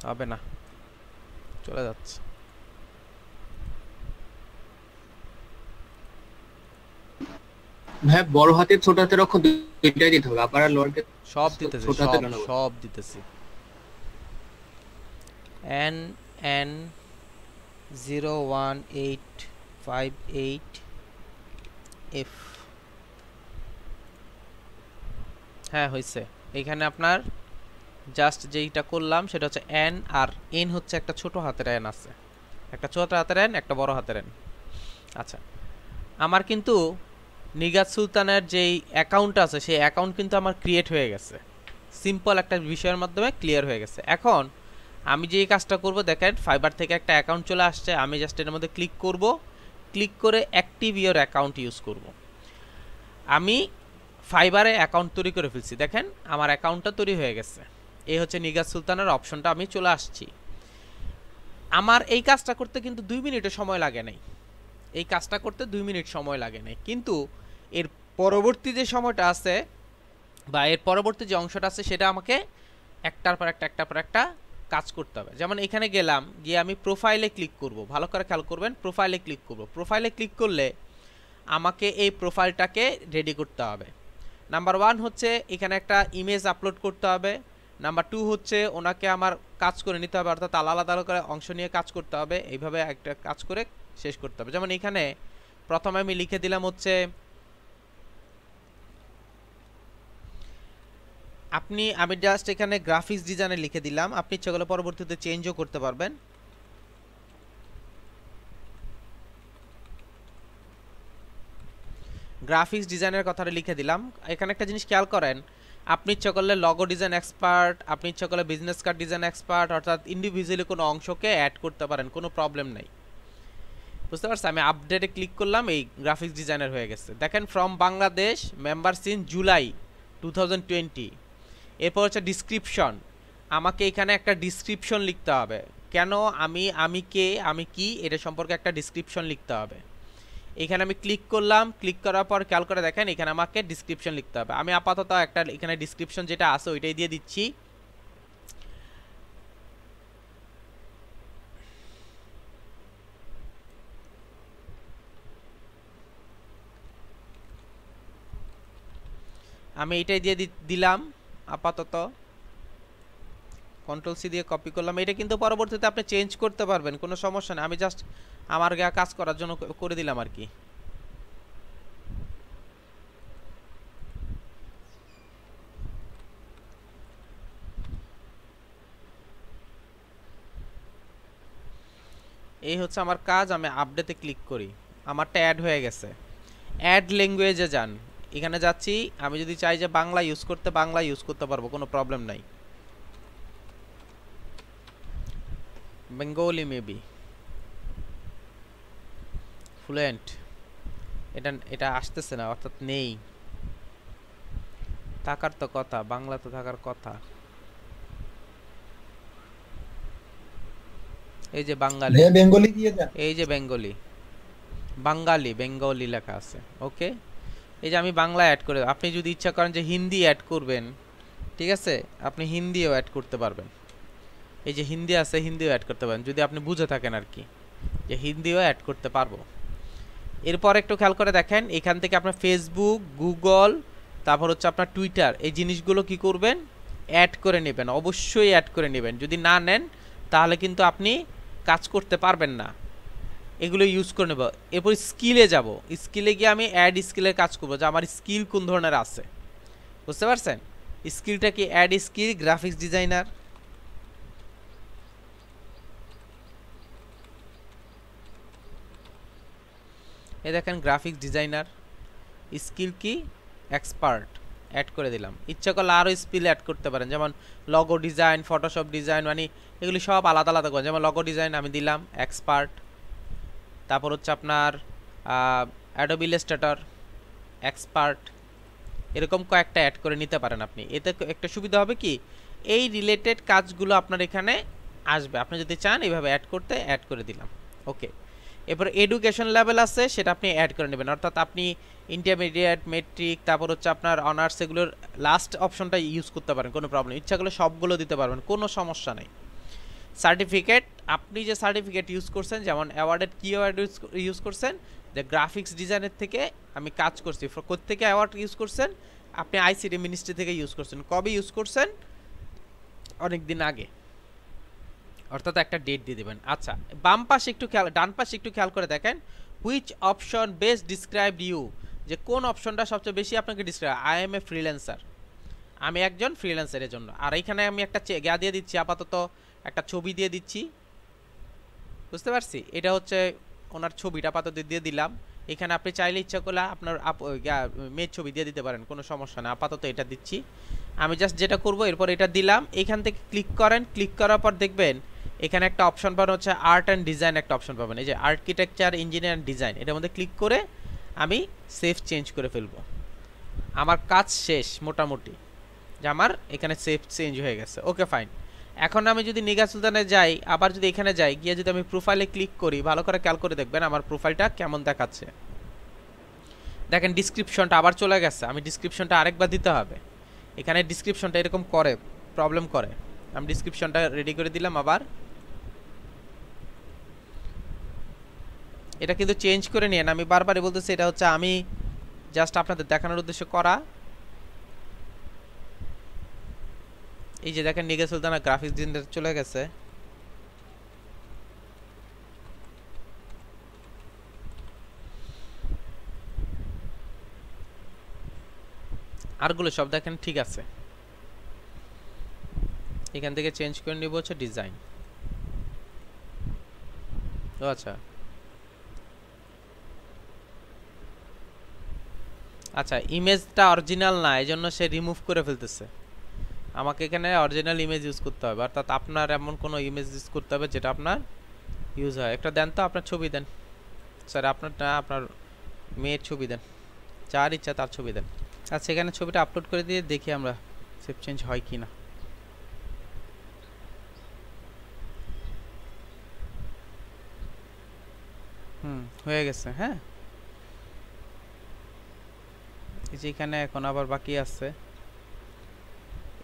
হবে না, চলে যাচ্ছে। ভাই বড় হাতের ছোট হাতের অক্ষর দুইটাই দিতে হবে, আপার আর লোয়ার কেস সব দিতেছি, ছোট হাতের সব না বড়? সব দিতেছি। N N 01858 F. হ্যাঁ হয়েছে। এখানে আপনার জাস্ট যেইটা করলাম সেটা হচ্ছে এন, আর এন হচ্ছে একটা ছোট হাতের এন আছে, একটা ছোট হাতের এন, একটা বড় হাতের এন। আচ্ছা, আমার কিন্তু নিগাত সুলতানের যেই অ্যাকাউন্ট আছে সেই অ্যাকাউন্ট কিন্তু আমার ক্রিয়েট হয়ে গেছে, সিম্পল একটা বিষয়ের মাধ্যমে ক্লিয়ার হয়ে গেছে। এখন আমি যেই কাজটা করব, দেখেন ফাইবার থেকে একটা অ্যাকাউন্ট চলে আসছে, আমি জাস্ট এর মধ্যে ক্লিক করব, ক্লিক করে অ্যাক্টিভ ইওর অ্যাকাউন্ট ইউজ করব। আমি ফাইবারে অ্যাকাউন্ট তৈরি করে ফেলছি, দেখেন আমার অ্যাকাউন্টটা তৈরি হয়ে গেছে। এই হচ্ছে নিগাত সুলতানের অপশনটা, আমি চলে আসছি। আমার এই কাজটা করতে কিন্তু 2 মিনিটও সময় লাগে নাই, এই কাজটা করতে 2 মিনিট সময় লাগে নাই, কিন্তু এর পরবর্তী যে সময়টা আছে বা এর পরবর্তী যে অংশটা আছে সেটা আমাকে একটার পর একটা কাজ করতে হবে। যেমন এখানে গেলাম, গিয়ে আমি প্রোফাইলে ক্লিক করব, ভালো করে খেয়াল করবেন, প্রোফাইলে ক্লিক করব। প্রোফাইলে ক্লিক করলে আমাকে এই প্রোফাইলটাকে রেডি করতে হবে। নাম্বার 1 হচ্ছে এখানে একটা ইমেজ আপলোড করতে হবে। নাম্বার 2 হচ্ছে ওনাকে আমার কাজ করে নিতে হবে, অর্থাৎ আলাদা আলাদা করে অংশ নিয়ে কাজ করতে হবে, এইভাবে একটা কাজ করে শেষ করতে হবে। যেমন এখানে প্রথমে আমি লিখে দিলাম হচ্ছে আমি জাস্ট এখানে গ্রাফিক্স ডিজাইনে লিখে দিলাম, আপনি ইচ্ছা করলে পরবর্তীতে চেঞ্জও করতে পারবেন। গ্রাফিক্স ডিজাইনের কথাটা লিখে দিলাম। এখানে একটা জিনিস খেয়াল করেন, আপনি ইচ্ছা করলে লগো ডিজাইন এক্সপার্ট, আপনি ইচ্ছা করলে বিজনেস কার্ড ডিজাইন এক্সপার্ট, অর্থাৎ ইন্ডিভিজুয়ালি কোনো অংশকে অ্যাড করতে পারেন, কোনো প্রবলেম নাই। বুঝতে পারছি? আমি আপডেটে ক্লিক করলাম, এই গ্রাফিক্স ডিজাইনার হয়ে গেছে। দেখেন from Bangladesh, member since July 2020। এরপর হচ্ছে ডিসক্রিপশন, আমাকে এখানে একটা ডিসক্রিপশন লিখতে হবে, কেন আমি কে, আমি কি, এটা সম্পর্কে একটা ডিসক্রিপশন লিখতে হবে। এখানে আমি ক্লিক করলাম, ক্লিক করার পর খেয়াল করে দেখেন এখানে আমাকে ডিসক্রিপশন লিখতে হবে। আমি আপাতত একটা এখানে ডিসক্রিপশন যেটা আছে ওইটাই দিয়ে দিচ্ছি। আমি এইটাই দিয়ে দিলাম আপাতত। কন্ট্রোল সি দিয়ে কপি করলাম। এটা কিন্তু পরবর্তীতে আপনি চেঞ্জ করতে পারবেন, কোনো সমস্যা নেই। আমি জাস্ট আমার কাজ করার জন্য করে দিলাম আর কি। এই হচ্ছে আমার কাজ। আমি আপডেটে ক্লিক করি, আমারটা অ্যাড হয়ে গেছে। অ্যাড ল্যাঙ্গুয়েজে যান, এখানে যাচ্ছি। আমি যদি চাই যে বাংলা ইউজ করতে, বাংলা ইউজ করতে পারবো, কোনো প্রবলেম নাই। বেঙ্গলি মেবি ফ্লুয়েন্ট, এটা আসতেছে না, অর্থাৎ নেই। থাকার তো কথা, বাংলা তো থাকার কথা। এই যে বাঙালি, বেঙ্গলি দিয়ে দেন। এই যে বেঙ্গলি লেখা আছে। ওকে, এই যে আমি বাংলা অ্যাড করে, আপনি যদি ইচ্ছা করেন যে হিন্দি অ্যাড করবেন, ঠিক আছে, আপনি হিন্দিও অ্যাড করতে পারবেন। এই যে হিন্দি আছে, হিন্দিও অ্যাড করতে পারেন, যদি আপনি বুঝে থাকেন আর কি, যে হিন্দিও অ্যাড করতে পারবো। এরপর একটু খেয়াল করে দেখেন, এখান থেকে আপনার ফেসবুক, গুগল, তারপর হচ্ছে আপনার টুইটার, এই জিনিসগুলো কি করবেন, অ্যাড করে নেবেন, অবশ্যই অ্যাড করে নেবেন। যদি না নেন তাহলে কিন্তু আপনি কাজ করতে পারবেন না। এগুলো ইউজ করে নেব। এরপর স্কিলে যাব, স্কিলে গিয়ে আমি অ্যাড স্কিলের কাজ করবো, যে আমার স্কিল কোন ধরনের আছে। বুঝতে পারছেন? স্কিলটা কি, অ্যাড স্কিল গ্রাফিক্স ডিজাইনার। এই দেখেন গ্রাফিক্স ডিজাইনার, স্কিল কি, এক্সপার্ট, অ্যাড করে দিলাম। ইচ্ছা করলে আরও স্কিল অ্যাড করতে পারেন, যেমন লগো ডিজাইন, ফটোশপ ডিজাইন, মানে এগুলি সব আলাদা আলাদা করে। যেমন লগো ডিজাইন আমি দিলাম এক্সপার্ট, তারপর হচ্ছে আপনার অ্যাডোবি ইলাস্ট্রেটর এক্সপার্ট, এরকম কয়েকটা অ্যাড করে নিতে পারেন আপনি। এতে একটা সুবিধা হবে কি, এই রিলেটেড কাজগুলো আপনার এখানে আসবে। আপনি যদি চান এইভাবে অ্যাড করতে, অ্যাড করে দিলাম। ওকে, এরপর এডুকেশন লেভেল আছে, সেটা আপনি অ্যাড করে নেবেন, অর্থাৎ আপনি ইন্টারমিডিয়েট, মেট্রিক, তারপর হচ্ছে আপনার অনার্স, এগুলোর লাস্ট অপশনটা ইউজ করতে পারেন, কোনো প্রবলেম। ইচ্ছা করলে সবগুলো দিতে পারবেন, কোনো সমস্যা নেই। সার্টিফিকেট, আপনি যে সার্টিফিকেট ইউজ করছেন, যেমন অ্যাওয়ার্ডের কি অ্যাওয়ার্ড ইউজ করছেন, যে গ্রাফিক্স ডিজাইনের থেকে আমি কাজ করছি, কোত্থেকে অ্যাওয়ার্ড ইউজ করছেন, আপনি আইসিটি মিনিস্ট্রি থেকে ইউজ করছেন, কবে ইউজ করছেন, অনেক দিন আগে, অর্থাৎ একটা ডেট দিয়ে দেবেন। আচ্ছা, বাম পাশে একটু খেয়াল, ডান পাশে একটু খেয়াল করে দেখেন, which option best describe you, যে কোন অপশনটা সবচেয়ে বেশি আপনাকে describe, I am a freelancer, আমি একজন ফ্রিল্যান্সারের জন্য। আর এইখানে আমি একটা গা দিয়ে দিচ্ছি, আপাতত একটা ছবি দিয়ে দিচ্ছি, বুঝতে পারছি, এটা হচ্ছে ওনার ছবিটা আপাতত দিয়ে দিলাম। এখানে আপনি চাইলে ইচ্ছা করলে আপনার মেয়ের ছবি দিয়ে দিতে পারেন, কোনো সমস্যা না, আপাতত এটা দিচ্ছি। আমি জাস্ট যেটা করব, এরপর এটা দিলাম, এখান থেকে ক্লিক করেন, ক্লিক করার পর দেখবেন এখানে একটা অপশন পাবেন হচ্ছে আর্ট অ্যান্ড ডিজাইন, একটা অপশন পাবেন, এই যে আর্কিটেকচার ইঞ্জিনিয়ার ডিজাইন, এটার মধ্যে ক্লিক করে আমি সেভ চেঞ্জ করে ফেলবো। আমার কাজ শেষ মোটামুটি, যে আমার এখানে সেভ চেঞ্জ হয়ে গেছে, ওকে ফাইন। এখন আমি যদি নিগার সুলতানে যাই, আবার যদি এখানে যাই, গিয়ে যদি আমি প্রোফাইলে ক্লিক করি, ভালো করে খেয়াল করে দেখবেন আমার প্রোফাইলটা কেমন দেখাচ্ছে। দেখেন ডিসক্রিপশনটা আবার চলে গেছে, আমি ডিসক্রিপশনটা আরেকবার দিতে হবে। এখানে ডিসক্রিপশনটা এরকম করে, প্রবলেম করে, আমি ডিসক্রিপশনটা রেডি করে দিলাম আবার। এটা কিন্তু চেঞ্জ করে নিয়ে, আমি বারবারই বলতেছি, এটা হচ্ছে আমি জাস্ট আপনাদের দেখানোর উদ্দেশ্যে করা। এই যে দেখেন নিগার সুলতানা গ্রাফিক্স ডিজাইনার চলে গেছে। আরগুলো সব দেখেন ঠিক আছে, এখান থেকে চেঞ্জ করে নিব হচ্ছে ডিজাইন। ও আচ্ছা আচ্ছা, ইমেজটা অরিজিনাল না, এই জন্য সে রিমুভ করে ফেলতেছে। আমাকে এখানে অরিজিনাল ইমেজ ইউজ করতে হবে, অর্থাৎ আপনার এমন কোনো ইমেজ ইউজ করতে হবে যেটা আপনার ইউজ হয়। একটা দেন তো, আপনার ছবি দেন, স্যার আপনার না, আপনার মেয়ের ছবি দেন, যার ইচ্ছা তার ছবি দেন। আচ্ছা, এখানে ছবিটা আপলোড করে দিয়ে দেখি আমরা সেভ চেঞ্জ হয় কি না। হয়ে গেছে। হ্যাঁ, এই যে এখানে এখন আবার বাকি আছে,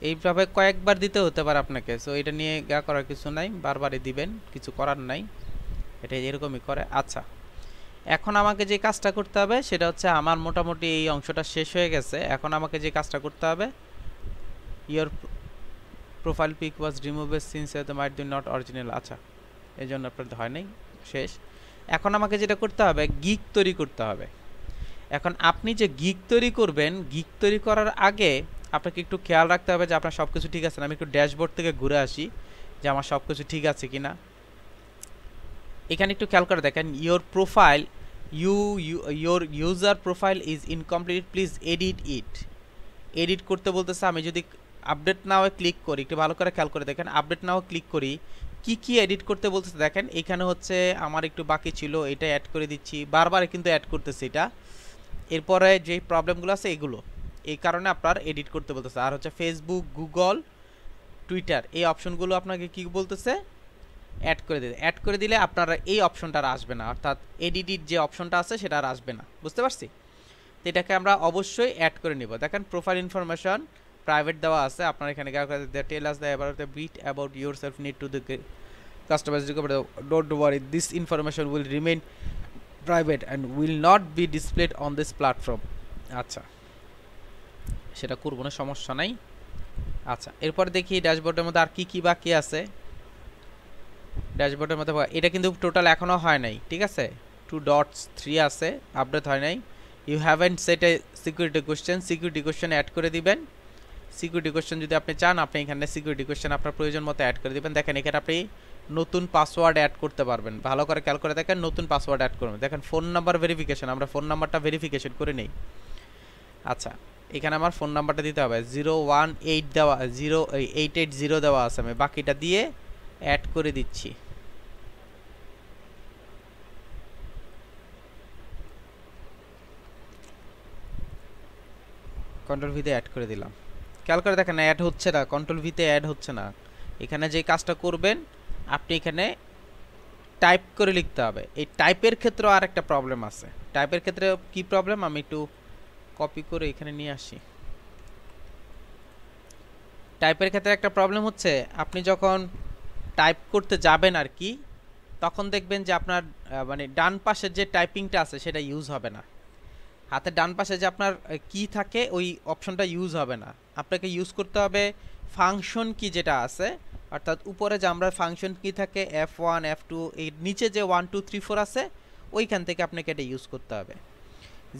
এইভাবে কয়েকবার দিতে হতে পারে আপনাকে, সো এটা নিয়ে গা করার কিছু নাই, বারবারই দিবেন, কিছু করার নাই, এটা এরকমই করে। আচ্ছা, এখন আমাকে যে কাজটা করতে হবে সেটা হচ্ছে, আমার মোটামুটি এই অংশটা শেষ হয়ে গেছে। এখন আমাকে যে কাজটা করতে হবে, your profile pic was removed since the might be not original. আচ্ছা, এই জন্য আপনার হয় নাই, শেষ। এখন আমাকে যেটা করতে হবে, গিগ তৈরি করতে হবে। এখন আপনি যে গিগ তৈরি করবেন, গিগ তৈরি করার আগে আপনাকে একটু খেয়াল রাখতে হবে যে আপনার সব কিছু ঠিক আছে না। আমি একটু ড্যাশবোর্ড থেকে ঘুরে আসি যে আমার সব কিছু ঠিক আছে কিনা। এখানে একটু খেয়াল করে দেখেন, your profile your user profile is incomplete, please edit it. Edit করতে বলতেছে, আমি যদি আপডেট নাও ক্লিক করি, একটু ভালো করে খেয়াল করে দেখেন, আপডেট নাও ক্লিক করি, কি কি এডিট করতে বলতেছে দেখেন। এখানে হচ্ছে আমার একটু বাকি ছিল, এটা অ্যাড করে দিচ্ছি, বারবার কিন্তু অ্যাড করতেছি এটা। এরপরে যে প্রবলেমগুলো আছে এগুলো, এই কারণে আপনার এডিট করতে বলতেছে। আর হচ্ছে ফেসবুক, গুগল, টুইটার, এই অপশনগুলো আপনাকে কি বলতেছে, অ্যাড করে দিতে। অ্যাড করে দিলে আপনারা এই অপশনটা আর আসবে না, অর্থাৎ এডিট যে অপশনটা আছে সেটা আর আসবে না, বুঝতে পারছি। তো এটাকে আমরা অবশ্যই অ্যাড করে নিব। দেখেন প্রোফাইল ইনফরমেশন প্রাইভেট দেওয়া আছে, আপনার এখানে tell us the about the bit about yourself need to the customize recovery, don't worry, this information will remain private and will not be displayed on this platform. আচ্ছা, সেটা করবো না, সমস্যা নাই। আচ্ছা, এরপর দেখি ড্যাশবোর্ডের মধ্যে আর কি কি বাকি আছে। ড্যাশবোর্ডের মধ্যে এটা কিন্তু টোটাল এখনও হয় নাই, ঠিক আছে, 2.3 আছে, আপডেট হয় নাই। You haven't set a security question, security question add করে দিবেন। সিকিউরিটি কোয়েশ্চেন যদি আপনি চান, আপনি এখানে সিকিউরিটি কোয়েশ্চেন আপনার প্রয়োজন মতো অ্যাড করে দিবেন। দেখেন এখানে আপনি নতুন পাসওয়ার্ড অ্যাড করতে পারবেন, ভালো করে খেয়াল করে দেখেন, নতুন পাসওয়ার্ড অ্যাড করবেন। দেখেন ফোন নাম্বার ভেরিফিকেশন, আমরা ফোন নাম্বারটা ভেরিফিকেশন করে নেই। আচ্ছা, এখানে আমার ফোন নাম্বারটা দিতে হবে, 018 দেওয়া, 0880 দেওয়া আছে, আমি বাকিটা দিয়ে অ্যাড করে দিচ্ছি। কন্ট্রোল ভিতে অ্যাড করে দিলাম, খেয়াল করে দেখেন অ্যাড হচ্ছে না, কন্ট্রোল ভিতে অ্যাড হচ্ছে না। এখানে যে কাজটা করবেন, আপনি এখানে টাইপ করে লিখতে হবে। এই টাইপের ক্ষেত্রেও আর একটা প্রবলেম আছে। টাইপের ক্ষেত্রে কি প্রবলেম, আমি একটু কপি করে এখানে নিয়ে আসি। টাইপের ক্ষেত্রে একটা প্রবলেম হচ্ছে, আপনি যখন টাইপ করতে যাবেন আর কি, তখন দেখবেন যে আপনার মানে ডান পাশের যে টাইপিংটা আছে সেটা ইউজ হবে না। হাতের ডান পাশে যে আপনার কি থাকে ওই অপশনটা ইউজ হবে না, আপনাকে ইউজ করতে হবে ফাংশন কি যেটা আছে, অর্থাৎ উপরে যে আমরা ফাংশন কি থাকে F1 F2, এর নিচে যে 1 2 3 4 আছে ওইখান থেকে আপনাকে এটা ইউজ করতে হবে।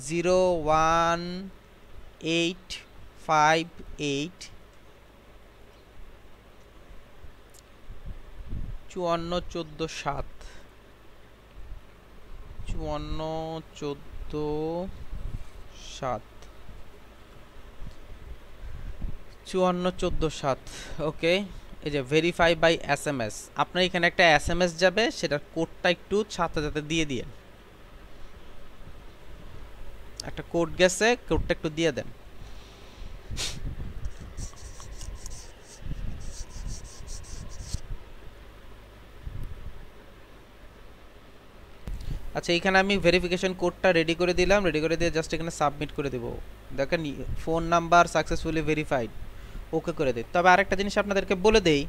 0 1 8 5 8 54 14 7 54 14 7 54 14 7। ওকে, এই যে ভেরিফাই বাই SMS, আপনার এখানে একটা SMS যাবে, সেটার কোডটা একটু সাথে সাথে দিয়ে দিন। একটা কোড গেছে, কোডটা একটু দিয়ে দেন। আচ্ছা, এখানে আমি ভেরিফিকেশন কোডটা রেডি করে দিলাম, রেডি করে দিয়ে জাস্ট এখানে সাবমিট করে দেব। দেখেন ফোন নাম্বার সাকসেসফুলি ভেরিফাইড, ওকে করে দিই। তবে আরেকটা জিনিস আপনাদেরকে বলে দেই,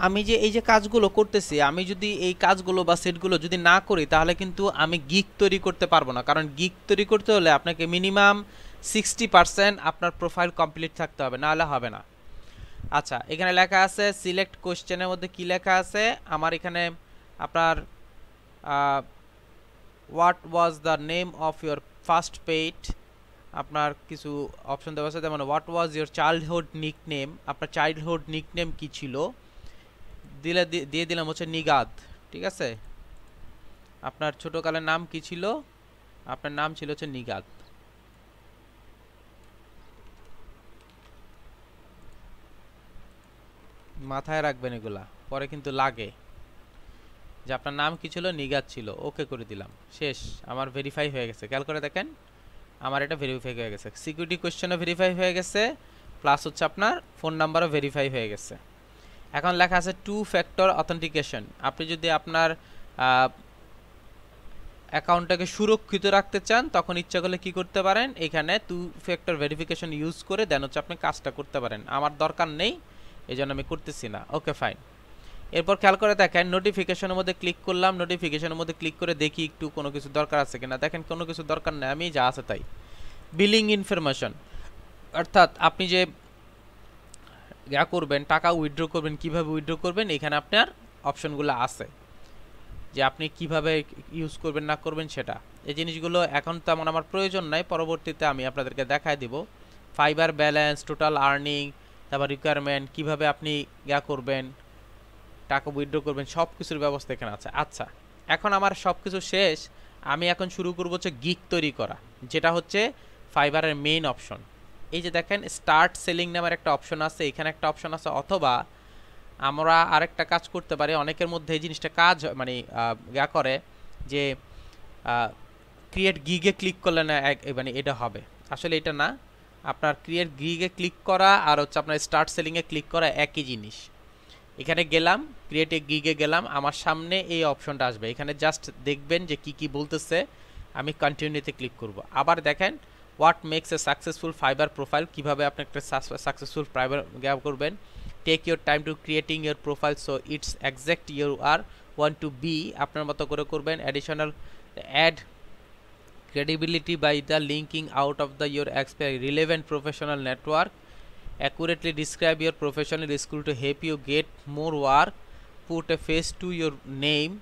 আমি যে এই যে কাজগুলো করতেছি, আমি যদি এই কাজগুলো বা সেটগুলো যদি না করি তাহলে কিন্তু আমি গিগ তৈরি করতে পারবো না। কারণ গিগ তৈরি করতে হলে আপনাকে মিনিমাম 60% আপনার প্রোফাইল কমপ্লিট থাকতে হবে, নাহলে হবে না। আচ্ছা, এখানে লেখা আছে সিলেক্ট কোশ্চেনের মধ্যে কি লেখা আছে আমার এখানে, আপনার what was the name of your first pet, আপনার কিছু অপশন দেওয়া আছে, যেমন what was your childhood nickname, আপনার চাইল্ডহুড নিকনেম কি ছিল, দিয়ে দিলাম হচ্ছে নিগাদ। ঠিক আছে, আপনার ছোটকালের নাম কি ছিল, আপনার নাম ছিল হচ্ছে নিগাদ। মাথায় রাখবেন এগুলা, পরে কিন্তু লাগে যে আপনার নাম কি ছিল, নিগাদ ছিল। ওকে করে দিলাম, শেষ, আমার ভেরিফাই হয়ে গেছে। খেয়াল করে দেখেন আমার এটা ভেরিফাই হয়ে গেছে, সিকিউরিটি কোশ্চেনও ভেরিফাই হয়ে গেছে, প্লাস হচ্ছে আপনার ফোন নাম্বারও ভেরিফাই হয়ে গেছে। এখন লেখা আছে 2 ফ্যাক্টর অথেন্টিকেশন। আপনি যদি আপনার অ্যাকাউন্টটাকে সুরক্ষিত রাখতে চান তখন ইচ্ছা করলে কি করতে পারেন, এখানে 2 ফ্যাক্টর ভেরিফিকেশন ইউজ করে দেন হচ্ছে আপনি কাজটা করতে পারেন। আমার দরকার নেই, এই জন্য আমি করতেছি না। Okay fine. এরপর খেয়াল করে দেখেন নোটিফিকেশনের মধ্যে ক্লিক করলাম, নোটিফিকেশনের মধ্যে ক্লিক করে দেখি একটু কোনো কিছু দরকার আছে কিনা। দেখেন কোনো কিছু দরকার নেই, আমি যা আছে তাই। বিলিং ইনফরমেশন, অর্থাৎ আপনি যে যা করবেন, টাকা উইথড্র করবেন, কিভাবে উইথড্র করবেন, এখানে আপনার অপশনগুলো আছে যে আপনি কিভাবে ইউজ করবেন না করবেন সেটা। এই জিনিসগুলো এখন তেমন আমার প্রয়োজন নাই, পরবর্তীতে আমি আপনাদেরকে দেখায় দিব। ফাইবার ব্যালেন্স, টোটাল আর্নিং, তারপর রিকোয়ারমেন্ট, কিভাবে আপনি যা করবেন, টাকা উইথড্র করবেন, সব কিছুর ব্যবস্থা এখানে আছে। আচ্ছা, এখন আমার সব কিছু শেষ, আমি এখন শুরু করবো হচ্ছে গিগ তৈরি করা, যেটা হচ্ছে ফাইবারের মেইন অপশন। এই যে দেখেন স্টার্ট সেলিং নামের একটা অপশন আছে, এখানে একটা অপশন আছে, অথবা আমরা আরেকটা কাজ করতে পারি। অনেকের মধ্যে এই জিনিসটা কাজ মানে ইয়া করে যে ক্রিয়েট গিগে ক্লিক করলে না মানে এটা হবে, আসলে এটা না। আপনার ক্রিয়েট গিগে ক্লিক করা আর হচ্ছে আপনার স্টার্ট সেলিংয়ে ক্লিক করা একই জিনিস। এখানে গেলাম, ক্রিয়েট এ গিগে গেলাম, আমার সামনে এই অপশনটা আসবে, এখানে জাস্ট দেখবেন যে কি কি বলতেছে, আমি কন্টিনিউতে ক্লিক করব। আবার দেখেন what makes a successful Fiverr profile, কীভাবে আপনি একটা সাকসেসফুল ফাইবার গ্যাপ করবেন। Take your time to creating your profile so it's exact you are want to be, আপনার মতো করে করবেন। Additional add credibility by the linking out of the your relevant professional network, accurately describe your professional skill to help you get more work, put a face to your name,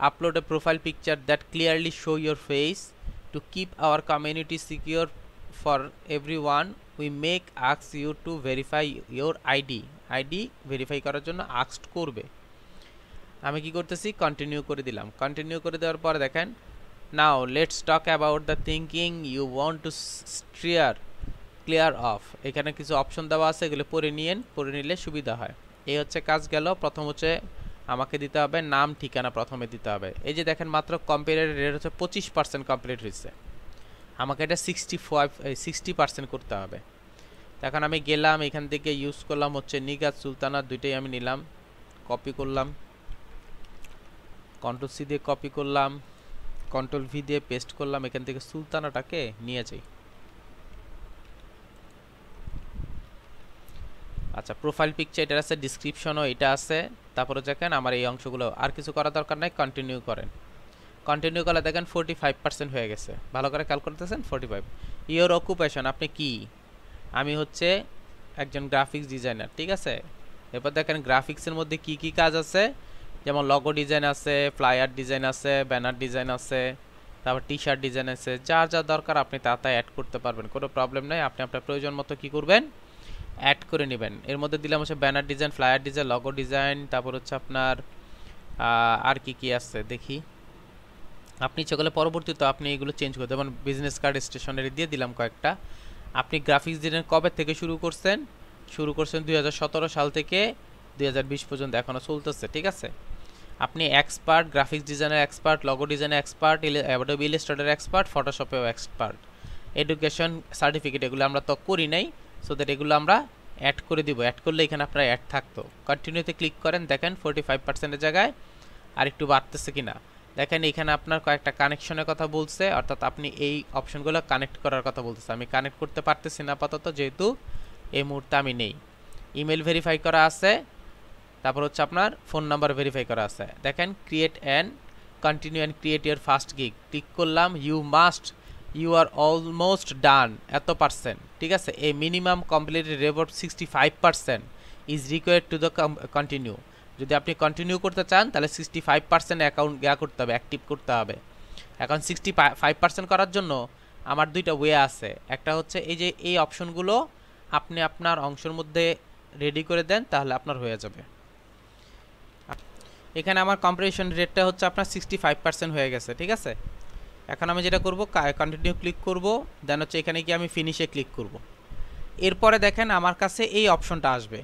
upload a profile picture that clearly show your face. To keep our community secure for everyone, we make ask you to verify your ID verify করার জন্য asked করবে। আমি কি করতেছি, কন্টিনিউ করে দিলাম। কন্টিনিউ করে দেওয়ার পর দেখেন now let's talk about the thinking you want to clear off, এখানে কিছু অপশন দেওয়া আছে, এগুলো পড়ে নিলে সুবিধা হয়। এই হচ্ছে কাজ গেল। প্রথম হচ্ছে আমাকে দিতে হবে নাম ঠিকানা, প্রথমে দিতে হবে। এই যে দেখেন মাত্র কম্পিউটার রেট হচ্ছে 25% কমপ্লিট হয়েছে, আমাকে এটা 60% করতে হবে। এখন আমি গেলাম, এখান থেকে ইউজ করলাম হচ্ছে নিগাত সুলতানা, দুইটাই আমি নিলাম, কপি করলাম, কন্ট্রোল সি দিয়ে কপি করলাম, কন্ট্রোল ভি দিয়ে পেস্ট করলাম, এখান থেকে সুলতানাটাকে নিয়ে যাই। আচ্ছা, প্রোফাইল পিকচার এটা আছে, ডিসক্রিপশনও এটা আছে, তারপরে দেখেন আমার এই অংশগুলো আর কিছু করা দরকার নাই, কন্টিনিউ করেন। কন্টিনিউ করলে দেখেন 45% হয়ে গেছে। ভালো করে খেয়াল করতেছেন 45। ইওর অকুপেশন, আপনি কি? আমি হচ্ছে একজন গ্রাফিক্স ডিজাইনার, ঠিক আছে। এরপর দেখেন গ্রাফিক্সের মধ্যে কি কি কাজ আছে, যেমন লগো ডিজাইন আছে, ফ্লায়ার ডিজাইন আছে, ব্যানার ডিজাইন আছে, তারপর টি শার্ট ডিজাইন আছে। যার যা দরকার আপনি তাই অ্যাড করতে পারবেন, কোনো প্রবলেম নেই। আপনি আপনার প্রয়োজন মতো কী করবেন, অ্যাড করে নেবেন। এর মধ্যে দিলাম হচ্ছে banner design, flyer design, logo design, তারপর হচ্ছে আপনার আর কি কি আছে দেখি। আপনি ইচ্ছে করলে পরবর্তীতে আপনি এগুলো চেঞ্জ করতে, যেমন বিজনেস কার্ড, স্টেশনারি দিয়ে দিলাম কয়েকটা। আপনি গ্রাফিক্স ডিজাইন কবে থেকে শুরু করছেন? 2017 সাল থেকে 2020 পর্যন্ত, এখনও চলতেছে, ঠিক আছে। আপনি এক্সপার্ট, গ্রাফিক্স ডিজাইনের এক্সপার্ট, লগো ডিজাইনের এক্সপার্ট, অ্যাডোবি ইলাস্ট্রেটর এক্সপার্ট, ফটোশপেও এক্সপার্ট। এডুকেশন সার্টিফিকেট এগুলো আমরা তো করি নাই, সো দ্যাট এগুলো আমরা অ্যাড করে দিব। অ্যাড করলে এখানে আপনার অ্যাড থাকতো। কন্টিনিউতে ক্লিক করেন, দেখেন 45%-এর জায়গায় আর একটু বাড়তেছে কিনা। দেখেন এখানে আপনার কয়েকটা কানেকশনের কথা বলছে, অর্থাৎ আপনি এই অপশনগুলো কানেক্ট করার কথা বলতেছে। আমি কানেক্ট করতে পারতেছি না আপাতত, যেহেতু এই মুহূর্তে আমি নেই। ইমেল ভেরিফাই করা আছে, তারপর হচ্ছে আপনার ফোন নাম্বার ভেরিফাই করা আছে। দেখেন create and continue and create your first gig, click করলাম। ইউ আর অলমোস্ট ডান, এত পার্সেন্ট, ঠিক আছে। A minimum completed rate of 65% is required to the continue. যদি আপনি কন্টিনিউ করতে চান তাহলে 65% অ্যাকাউন্ট করতে হবে, অ্যাক্টিভ করতে হবে। এখন 65% করার জন্য আমার দুইটা ওয়ে আছে। একটা হচ্ছে এই যে এই অপশনগুলো আপনি আপনার অংশের মধ্যে রেডি করে দেন, তাহলে আপনার হয়ে যাবে। এখানে আমার কম্পারিশন রেটটা হচ্ছে আপনার 65% হয়ে গেছে, ঠিক আছে। এখন আমি যেটা করব, কন্টিনিউ ক্লিক করব, দেন হচ্ছে এখানে গিয়ে আমি ফিনিশে ক্লিক করব। এরপরে দেখেন আমার কাছে এই অপশনটা আসবে।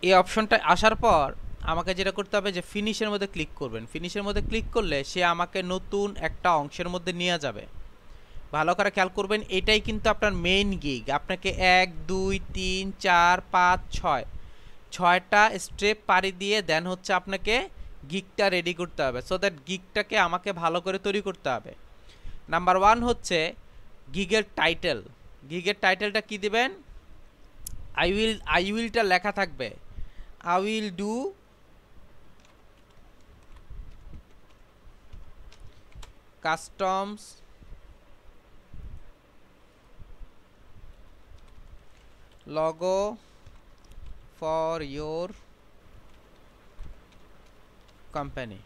এই অপশনটা আসার পর আমাকে যেটা করতে হবে যে ফিনিশের মধ্যে ক্লিক করবেন। ফিনিশের মধ্যে ক্লিক করলে সে আমাকে নতুন একটা অংশের মধ্যে নিয়ে যাবে। ভালো করে খেয়াল করবেন, এটাই কিন্তু আপনার মেইন গিগ। আপনাকে 1 2 3 4 5 6টা স্টেপ পাড়ি দিয়ে দেন হচ্ছে আপনাকে গিগটা রেডি করতে হবে। সো দ্যাট গিগটাকে আমাকে ভালো করে তৈরি করতে হবে। নাম্বার 1 হচ্ছে গিগের টাইটেল। গিগের টাইটেলটা কি দিবেন? আই উইলটা লেখা থাকবে, I will do customs logo for your company.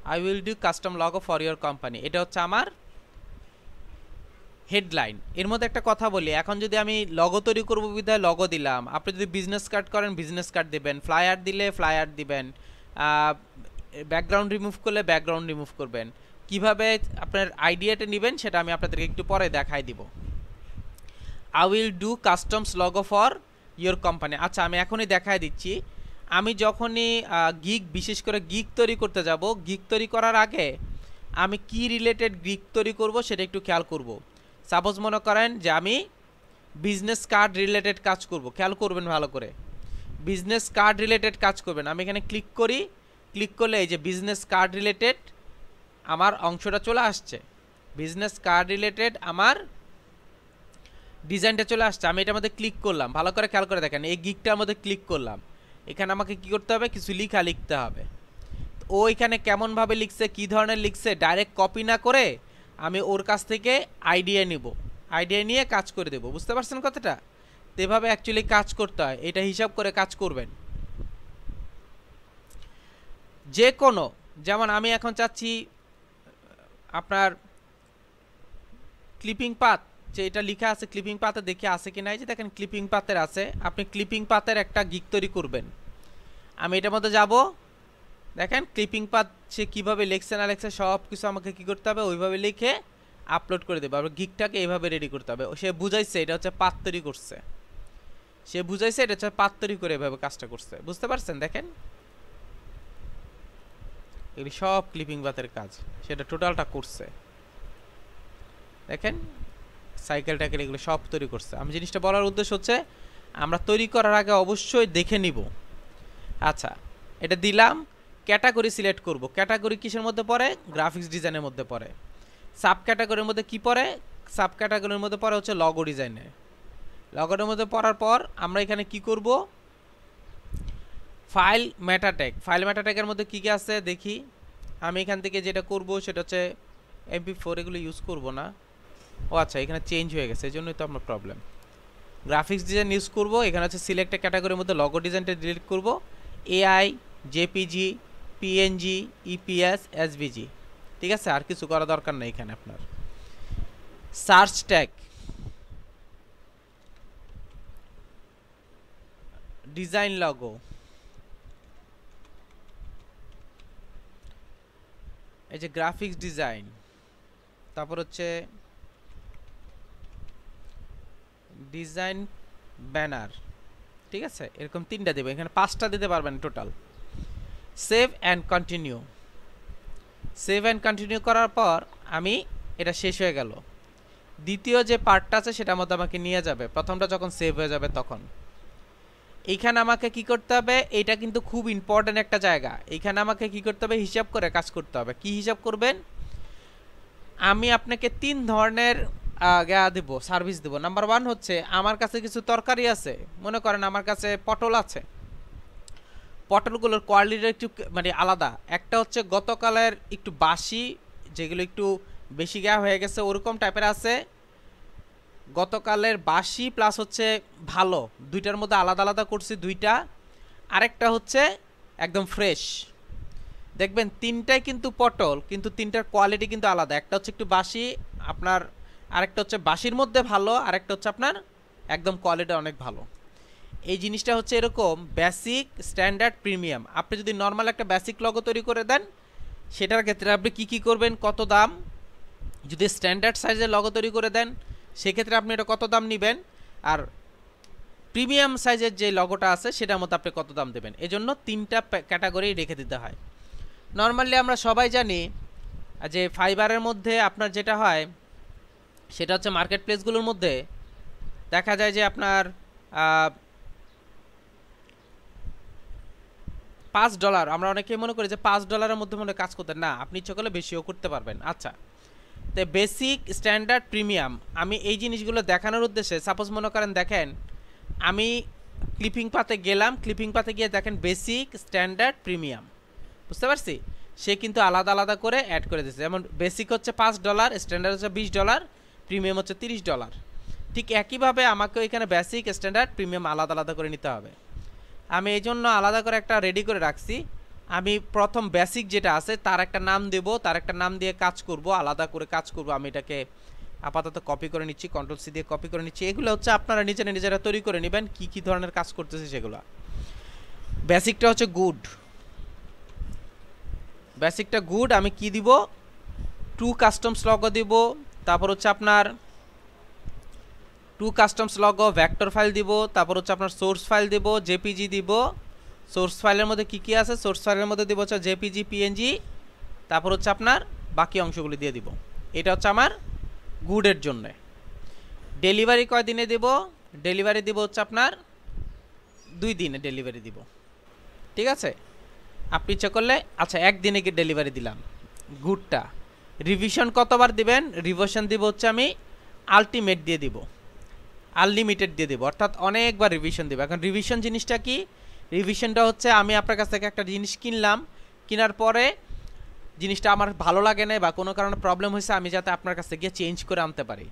I will do custom logo for your company. এটা হচ্ছে আমার হেডলাইন। এর মধ্যে একটা কথা বলি, এখন যদি আমি লগো তৈরি করব বিধায় লগো দিলাম, আপনি যদি বিজনেস কার্ড করেন বিজনেস কার্ড দিবেন, ফ্লায়ার দিলে ফ্লায়ার দিবেন, ব্যাকগ্রাউন্ড রিমুভ করলে ব্যাকগ্রাউন্ড রিমুভ করবেন। কিভাবে আপনার আইডিয়াটা নেবেন সেটা আমি আপনাদেরকে একটু পরে দেখাই দিব। I will do customs logo for your company. আচ্ছা, আমি এখনই দেখাই দিচ্ছি। আমি যখনই গিগ, বিশেষ করে গিগ তৈরি করতে যাব, গিগ তৈরি করার আগে আমি কি রিলেটেড গিগ তৈরি করব সেটা একটু খেয়াল করব। সাপোজ মনে করেন যে আমি বিজনেস কার্ড রিলেটেড কাজ করব, খেয়াল করবেন ভালো করে। বিজনেস কার্ড রিলেটেড কাজ করবেন। আমি এখানে ক্লিক করি, ক্লিক করলে এই যে বিজনেস কার্ড রিলেটেড আমার অংশটা চলে আসছে। বিজনেস কার্ড রিলেটেড আমার ডিজাইনটা চলে আসছে। আমি এটার মধ্যে ক্লিক করলাম, ভালো করে খেয়াল করে দেখেন, এই গিগটার মধ্যে ক্লিক করলাম। এখানে আমাকে কি করতে হবে, কিছু লেখা লিখতে হবে। ও এখানে কেমনভাবে লিখছে, কি ধরনের লিখছে, ডাইরেক্ট কপি না করে আমি ওর কাছ থেকে আইডিয়া নিব, আইডিয়া নিয়ে কাজ করে দেব। বুঝতে পারছেন কথাটা? তো এভাবে অ্যাকচুয়ালি কাজ করতে হয়, এটা হিসাব করে কাজ করবেন। যে কোনো, যেমন আমি এখন চাচ্ছি আপনার ক্লিপিং পাথ, যে এটা লেখা আছে ক্লিপিং পাতে, দেখে আছে কি না। এই যে দেখেন ক্লিপিং পাতের আছে, আপনি ক্লিপিং পাতের একটা গিগ তৈরি করবেন। আমি এটার মধ্যে যাব, দেখেন ক্লিপিং পাত সে কীভাবে লিখছে না লিখছে সব কিছু আমাকে কী করতে হবে, ওইভাবে লিখে আপলোড করে দেবে। আবার গিগটাকে এইভাবে রেডি করতে হবে। সে বুঝাইছে এটা হচ্ছে পাত তৈরি করছে, সে বুঝাইছে এটা হচ্ছে পাত তৈরি করে এভাবে কাজটা করছে। বুঝতে পারছেন? দেখেন এগুলি সব ক্লিপিং পাতের কাজ, সেটা টোটালটা করছে। দেখেন সাইকেল টাইকেল এগুলো সব তৈরি করছে। আমি জিনিসটা বলার উদ্দেশ্য হচ্ছে আমরা তৈরি করার আগে অবশ্যই দেখে নিব। আচ্ছা, এটা দিলাম, ক্যাটাগরি সিলেক্ট করব। ক্যাটাগরি কিসের মধ্যে পড়ে? গ্রাফিক্স ডিজাইনের মধ্যে পড়ে। সাব ক্যাটাগরির মধ্যে কি পড়ে? সাব ক্যাটাগরির মধ্যে পড়ে হচ্ছে লগো ডিজাইনে। লগোর মধ্যে পড়ার পর আমরা এখানে কি করব, ফাইল মেটা ট্যাগ, ফাইল মেটা ট্যাগের মধ্যে কী কী আছে দেখি। আমি এখান থেকে যেটা করব সেটা হচ্ছে MP4, এগুলো ইউজ করব না। ও আচ্ছা, এখানে চেঞ্জ হয়ে গেছে, এই জন্যই তো আপনার প্রবলেম। গ্রাফিক্স ডিজাইন ইউজ করব, এখানে হচ্ছে সিলেক্ট ক্যাটাগরির মধ্যে লগো ডিজাইনটা ডিলিট করব। AI, JPG, PNG, EPS, SVG, ঠিক আছে, আর কিছু করা দরকার নেই এখানে আপনার। সার্চ ট্যাগ, ডিজাইন লগো, এই যে গ্রাফিক্স ডিজাইন, তারপর হচ্ছে ডিজাইন ব্যানার, ঠিক আছে, এরকম 3টা দেবে, এখানে 5টা দিতে পারবেন total. Save and continue, save and continue করার পর আমি এটা শেষ হয়ে গেল। দ্বিতীয় যে পার্টটা আছে সেটার মধ্যে আমাকে নিয়ে যাবে, প্রথমটা যখন সেভ হয়ে যাবে তখন। এইখানে আমাকে কি করতে হবে, এটা কিন্তু খুব ইম্পর্টেন্ট একটা জায়গা। এইখানে আমাকে কি করতে হবে, হিসাব করে কাজ করতে হবে। কি হিসাব করবেন, আমি আপনাকে 3 ধরনের দেব, সার্ভিস দেব। নাম্বার 1 হচ্ছে আমার কাছে কিছু তরকারি আছে, মনে করেন আমার কাছে পটল আছে, পটলগুলোর কোয়ালিটি একটু মানে আলাদা। একটা হচ্ছে গতকালের একটু বাসি, যেগুলো একটু বেশি হয়ে গেছে ওরকম টাইপের আছে, গতকালের বাসি প্লাস হচ্ছে ভালো, দুইটার মধ্যে আলাদা আলাদা করছি দুইটা। আরেকটা হচ্ছে একদম ফ্রেশ। দেখবেন 3টাই কিন্তু পটল, কিন্তু 3টার কোয়ালিটি কিন্তু আলাদা। একটা হচ্ছে একটু বাসি আপনার, আরেকটা হচ্ছে বাসির মধ্যে ভালো, আরেকটা হচ্ছে আপনার একদম কোয়ালিটি অনেক ভালো। এই জিনিসটা হচ্ছে এরকম বেসিক, স্ট্যান্ডার্ড, প্রিমিয়াম। আপনি যদি নর্মাল একটা বেসিক লগো তৈরি করে দেন, সেটার ক্ষেত্রে আপনি কি করবেন, কত দাম। যদি স্ট্যান্ডার্ড সাইজের লগো তৈরি করে দেন, সেক্ষেত্রে আপনি এটা কত দাম নেবেন, আর প্রিমিয়াম সাইজের যে লগোটা আছে সেটার মধ্যে আপনি কত দাম দেবেন। এজন্য 3টা ক্যাটাগরি রেখে দিতে হয়। নর্মালি আমরা সবাই জানি যে ফাইবারের মধ্যে আপনার যেটা হয় সেটা হচ্ছে মার্কেট প্লেসগুলোর মধ্যে দেখা যায় যে আপনার $5, আমরা অনেকেই মনে করি যে $5 মধ্যে মনে কাজ করতে, না, আপনি ইচ্ছা করলে বেশিও করতে পারবেন। আচ্ছা, তো বেসিক, স্ট্যান্ডার্ড, প্রিমিয়াম, আমি এই জিনিসগুলো দেখানোর উদ্দেশ্যে, সাপোজ মনে করেন দেখেন আমি ক্লিপিং পাতে গেলাম, ক্লিপিং পাতে গিয়ে দেখেন বেসিক, স্ট্যান্ডার্ড, প্রিমিয়াম, বুঝতে পারছি, সে কিন্তু আলাদা আলাদা করে অ্যাড করে দিয়েছে। যেমন বেসিক হচ্ছে $5, স্ট্যান্ডার্ড হচ্ছে $20, প্রিমিয়াম হচ্ছে $30। ঠিক একইভাবে আমাকে এখানে বেসিক, স্ট্যান্ডার্ড, প্রিমিয়াম আলাদা আলাদা করে নিতে হবে। আমি এই জন্য আলাদা করে একটা রেডি করে রাখছি। আমি প্রথম বেসিক যেটা আছে তার একটা নাম দেব, তার একটা নাম দিয়ে কাজ করব, আলাদা করে কাজ করব। আমি এটাকে আপাতত কপি করে নিচ্ছি, Ctrl+C দিয়ে কপি করে নিচ্ছি। এগুলো হচ্ছে আপনারা নিজেরা তৈরি করে নেবেন কি কি ধরনের কাজ করতেছে সেগুলো। বেসিকটা হচ্ছে গুড, বেসিকটা গুড। আমি কি দিব, 2 কাস্টমস লগো দিব, তারপর হচ্ছে আপনার 2 কাস্টমস লগো ভেক্টর ফাইল দিব, তারপর হচ্ছে আপনার সোর্স ফাইল দিব, জেপিজি দিব। সোর্স ফাইলের মধ্যে কি কি আছে, সোর্স ফাইলের মধ্যে দিব হচ্ছে জেপিজি, পিএনজি, তারপর হচ্ছে আপনার বাকি অংশগুলি দিয়ে দিব। এটা হচ্ছে আমার গুডের জন্য। ডেলিভারি কয় দিনে দিব, ডেলিভারি দিব হচ্ছে আপনার 2 দিনে ডেলিভারি দিব, ঠিক আছে। আপনি ইচ্ছা করলে আচ্ছা 1 দিনে কি ডেলিভারি দিলাম গুডটা। রিভিশন কতবার দিবেন, রিভিশন দিব হচ্ছে আমি আলটিমেট দিয়ে দিব, আনলিমিটেড দিয়ে দিব, অর্থাৎ অনেকবার রিভিশন দিব। এখন রিভিশন জিনিসটা কি, রিভিশনটা হচ্ছে আমি আপনার কাছ থেকে একটা জিনিস কিনলাম, কেনার পরে জিনিসটা আমার ভালো লাগে না বা কোনো কারণে প্রবলেম হয়েছে, আমি যাতে আপনার কাছ থেকে গিয়ে চেঞ্জ করে আনতে পারি,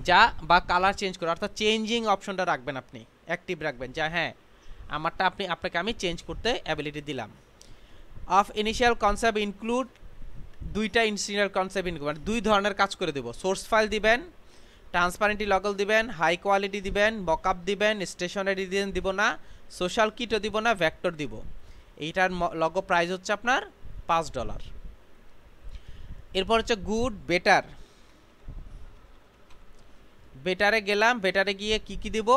যা বা কালার চেঞ্জ করে, অর্থাৎ চেঞ্জিং অপশনটা রাখবেন, আপনি অ্যাক্টিভ রাখবেন, যা হ্যাঁ আমারটা আপনাকে আমি চেঞ্জ করতে অ্যাবিলিটি দিলাম। অফ ইনিশিয়াল কনসেপ্ট ইনক্লুড, 2টা ইনিশিয়াল কনসেপ্ট ইনক্লুড, মানে 2 ধরনের কাজ করে দেব। সোর্স ফাইল দিবেন, ট্রান্সপারেন্টি লগল দিবেন, হাই কোয়ালিটি দিবেন, মকআপ দিবেন, স্টেশনারি ডিজাইন দিব না, সোশ্যাল কিটও দিব না, ভেক্টর দিব। এইটার লগো প্রাইস হচ্ছে আপনার $5। এরপর হচ্ছে গুড, বেটার। বেটারে গেলাম, বেটারে গিয়ে কি কি দিব,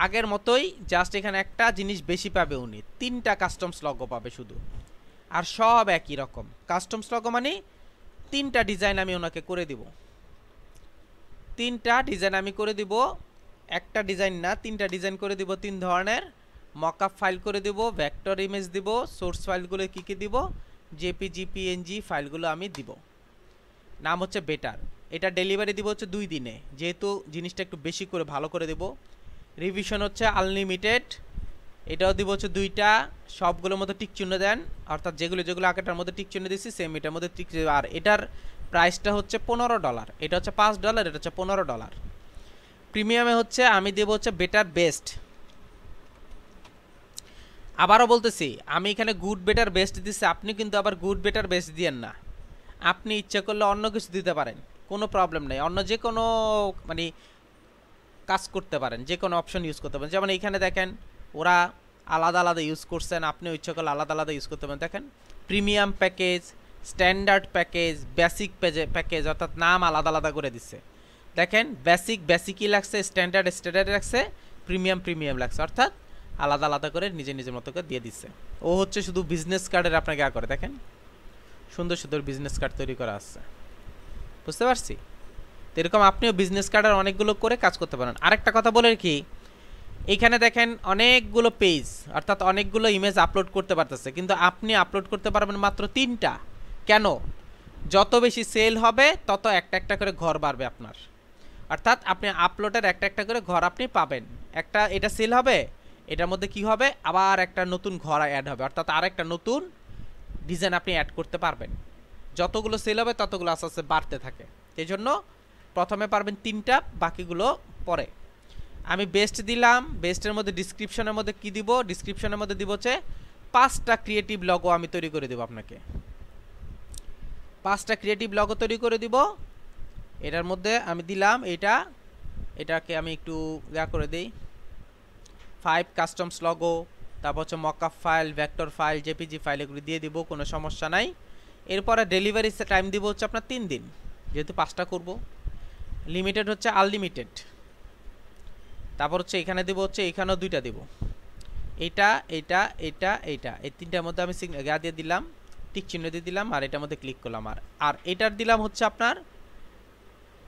আগের মতোই, জাস্ট এখানে একটা জিনিস বেশি পাবে উনি, 3টা কাস্টমস লগো পাবে শুধু, আর সব একই রকম। কাস্টমস লগো মানে 3টা ডিজাইন আমি ওনাকে করে দিব, 3টা ডিজাইন আমি করে দিব, একটা ডিজাইন না 3টা ডিজাইন করে দিব, 3 ধরনের। মকআপ ফাইল করে দিব, ভেক্টর ইমেজ দিব, সোর্স ফাইলগুলো কি কি দিব, জেপিজি, পিএনজি ফাইলগুলো আমি দিব। নাম হচ্ছে বেটার। এটা ডেলিভারি দিব হচ্ছে 2 দিনে, যেহেতু জিনিসটা একটু বেশি করে ভালো করে দেব। রিভিশন হচ্ছে আনলিমিটেড, এটাও দিব হচ্ছে 2টা, সবগুলোর মধ্যে টিক চিহ্ন দেন, অর্থাৎ যেগুলো যেগুলো আগেটার মধ্যে টিক চিহ্ন দিছি সেম এটার মধ্যে টিক। আর এটার প্রাইসটা হচ্ছে $15, এটা হচ্ছে $5, এটা হচ্ছে $15। প্রিমিয়ামে হচ্ছে আমি দেব হচ্ছে বেটার বেস্ট। আবারও বলতেছি, আমি এখানে গুড বেটার বেস্ট দিচ্ছি, আপনি কিন্তু আবার গুড বেটার বেস্ট দিয়েন না। আপনি ইচ্ছা করলে অন্য কিছু দিতে পারেন, কোনো প্রবলেম নেই, অন্য যে কোনো মানে কাজ করতে পারেন, যে কোনো অপশন ইউজ করতে পারেন। যেমন এইখানে দেখেন ওরা আলাদা আলাদা ইউজ করছেন, আপনিও ইচ্ছা করলে আলাদা আলাদা ইউজ করতে পারেন। দেখেন premium package, standard package, basic package, অর্থাৎ নাম আলাদা আলাদা করে দিচ্ছে। দেখেন বেসিকই লাগছে, স্ট্যান্ডার্ড লাগছে, প্রিমিয়াম লাগছে, অর্থাৎ আলাদা আলাদা করে নিজের মতো করে দিয়ে দিচ্ছে। ও হচ্ছে শুধু বিজনেস কার্ডের আপনাকে করে, দেখেন সুন্দর সুন্দর বিজনেস কার্ড তৈরি করা আছে, বুঝতে পারছি। তো এরকম আপনিও বিজনেস কার্ডের অনেকগুলো করে কাজ করতে পারেন। আরেকটা কথা বলে কি, এইখানে দেখেন অনেকগুলো পেজ, অর্থাৎ অনেকগুলো ইমেজ আপলোড করতে পারতেছে, কিন্তু আপনি আপলোড করতে পারবেন মাত্র 3টা। কেন? যত বেশি সেল হবে তত একটা করে ঘর বাড়বে আপনার, অর্থাৎ আপনি আপলোডের একটা করে ঘর আপনি পাবেন। একটা এটা সেল হবে, এটার মধ্যে কি হবে, আবার একটা নতুন ঘর অ্যাড হবে, অর্থাৎ আরেকটা নতুন ডিজাইন আপনি অ্যাড করতে পারবেন। যতগুলো সেল হবে ততগুলো আস্তে আস্তে বাড়তে থাকে। এই জন্য প্রথমে পারবেন 3টা, বাকিগুলো পরে। আমি বেস্ট দিলাম, বেস্টের মধ্যে ডিসক্রিপশনের মধ্যে কি দিব, ডিসক্রিপশনের মধ্যে দিব হচ্ছে 5টা ক্রিয়েটিভ লগো আমি তৈরি করে দেব আপনাকে, 5টা ক্রিয়েটিভ লগো তৈরি করে দিব। এটার মধ্যে আমি দিলাম এটাকে আমি একটু করে দিই, 5 কাস্টমস লগো, তারপর হচ্ছে mockup file, vector file, JPG file, এগুলো দিয়ে দিব, কোনো সমস্যা নাই। এরপরে ডেলিভারি টাইম দিব হচ্ছে আপনার 3 দিন, যেহেতু 5টা করব। লিমিটেড হচ্ছে আনলিমিটেড। তারপর হচ্ছে এখানে দিব হচ্ছে এখানেও 2টা দিব, এইটা এই 3টার মধ্যে আমি সিগনেচার দিয়ে দিলাম, টিক চিহ্ন দিয়ে দিলাম, আর এটার মধ্যে ক্লিক করলাম। আর এটার দিলাম হচ্ছে আপনার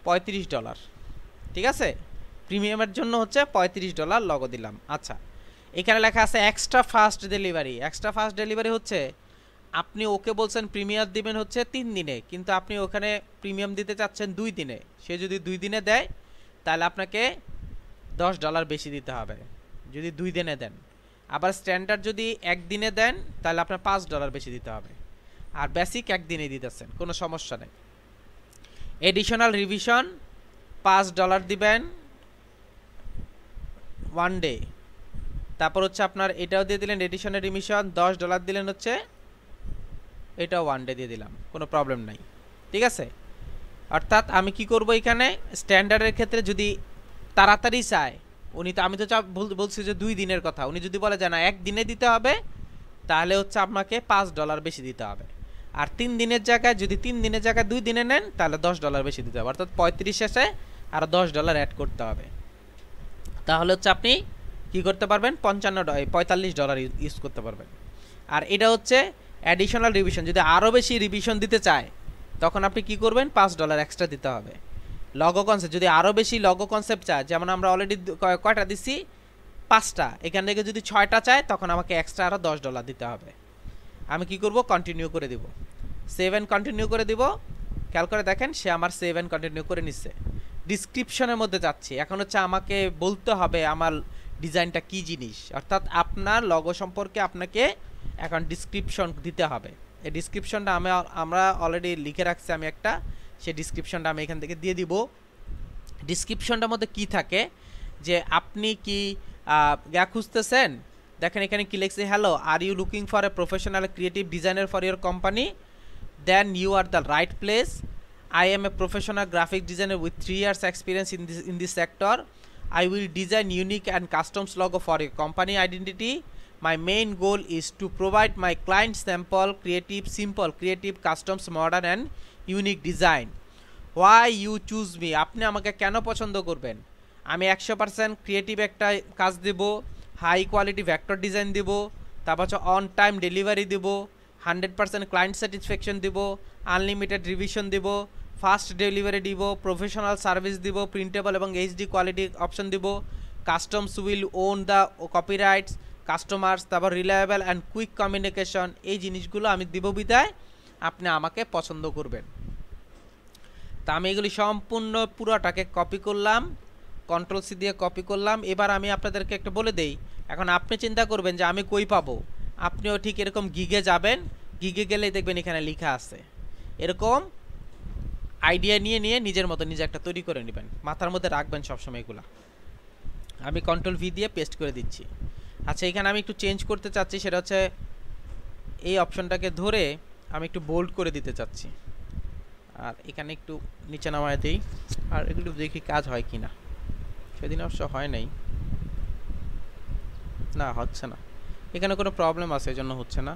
$35, ঠিক আছে। প্রিমিয়ামের জন্য হচ্ছে $35 লগো দিলাম। আচ্ছা, এখানে লেখা আছে extra fast delivery. Extra fast delivery হচ্ছে আপনি ওকে বলছেন প্রিমিয়াম দিবেন হচ্ছে 3 দিনে, কিন্তু আপনি ওখানে প্রিমিয়াম দিতে চাচ্ছেন 2 দিনে। সে যদি 2 দিনে দেয় তাহলে আপনাকে $10 বেশি দিতে হবে যদি 2 দিনে দেন। আবার স্ট্যান্ডার্ড যদি 1 দিনে দেন তাহলে আপনার $5 বেশি দিতে হবে। আর বেসিক 1 দিনে দিতেছেন, কোনো সমস্যা নেই। এডিশনাল রিভিশন $5 দিবেন 1 ডে। তারপর হচ্ছে আপনার এটাও দিয়ে দিলেন, এডিশনাল রিভিশন $10 দিলেন হচ্ছে, এটাও 1 ডে দিয়ে দিলাম, কোনো প্রবলেম নাই, ঠিক আছে। অর্থাৎ আমি কি করব, এখানে স্ট্যান্ডার্ডের ক্ষেত্রে যদি তাড়াতাড়ি চায় উনি, তো আমি তো বলছি যে 2 দিনের কথা, উনি যদি বলে যে না 1 দিনে দিতে হবে তাহলে হচ্ছে আপনাকে $5 বেশি দিতে হবে। আর 3 দিনের জায়গায় যদি 3 দিনের জায়গায় 2 দিনে নেন তাহলে $10 বেশি দিতে হবে, অর্থাৎ 35 শেষে আর $10 অ্যাড করতে হবে। তাহলে হচ্ছে আপনি কি করতে পারবেন, $45 ইউজ করতে পারবেন। আর এটা হচ্ছে অ্যাডিশনাল রিভিশন, যদি আরও বেশি রিভিশন দিতে চায় তখন আপনি কি করবেন, $5 এক্সট্রা দিতে হবে। লগো কনসেপ্ট যদি আরও বেশি লগো কনসেপ্ট চায়, যেমন আমরা অলরেডি কয়টা দিচ্ছি, 5টা, এখান থেকে যদি 6টা চায় তখন আমাকে এক্সট্রা আরও $10 দিতে হবে। আমি কি করব, কন্টিনিউ করে দিব, 7 কন্টিনিউ করে দিব। খেয়াল করে দেখেন সে আমার 7 কন্টিনিউ করে নিচ্ছে। ডিসক্রিপশনের মধ্যে যাচ্ছি, এখন হচ্ছে আমাকে বলতে হবে আমার ডিজাইনটা কি জিনিস, অর্থাৎ আপনার লগো সম্পর্কে আপনাকে এখন ডিসক্রিপশন দিতে হবে। এই ডিসক্রিপশনটা আমরা অলরেডি লিখে রাখছি আমি একটা, সেই ডিসক্রিপশনটা আমি এখান থেকে দিয়ে দিব। ডিসক্রিপশনটার মধ্যে কি থাকে, যে আপনি কি খুঁজতেছেন, দেখেন এখানে কি লিখছে, hello, are you looking for a professional creative designer for your company, then you are the right place. I am a professional graphic designer with 3 years experience in this sector. I will design unique and custom logo for your company identity. My main goal is to provide my clients simple, creative, customs, modern and unique design. Why you choose me? আপনি আমাকে কেন পছন্দ করবেন? আমি 100% ক্রিয়েটিভ একটা কাজ দেব, হাই কোয়ালিটি ভেক্টর ডিজাইন দেব, তারপর হচ্ছে অন টাইম ডেলিভারি দেব, 100% ক্লায়েন্ট স্যাটিসফ্যাকশন দেব, আনলিমিটেড রিভিশন দেব, ফাস্ট ডেলিভারি দিব, প্রফেশনাল সার্ভিস দিব, প্রিন্টেবল এবং এইচডি কোয়ালিটি অপশন দিব, customs will own the copyrights, customers, তারপর রিলায়েবল অ্যান্ড কুইক কমিউনিকেশন। এই জিনিসগুলো আমি দিব বিদায় আপনি আমাকে পছন্দ করবেন। তা আমি এগুলি সম্পূর্ণ পুরোটাকে কপি করলাম, কন্ট্রোল সি দিয়ে কপি করলাম। এবার আমি আপনাদেরকে একটা বলে দেই, এখন আপনি চিন্তা করবেন যে আমি কই পাবো, আপনিও ঠিক এরকম গিগে যাবেন, গিগে গেলেই দেখবেন এখানে লেখা আছে। এরকম আইডিয়া নিয়ে নিয়ে নিজের মতো নিজে একটা তৈরি করে নেবেন, মাথার মধ্যে রাখবেন সবসময় এগুলা। আমি কন্ট্রোল ভি দিয়ে পেস্ট করে দিচ্ছি। আচ্ছা এখানে আমি একটু চেঞ্জ করতে চাচ্ছি, সেটা হচ্ছে এই অপশনটাকে ধরে আমি একটু বোল্ড করে দিতে চাচ্ছি, আর এখানে একটু নিচে নামায় দিই, আর একটু দেখি কাজ হয় কি না। সেদিন অবশ্য হয় নাই, না হচ্ছে না, এখানে কোনো প্রবলেম আছে এজন্য হচ্ছে না।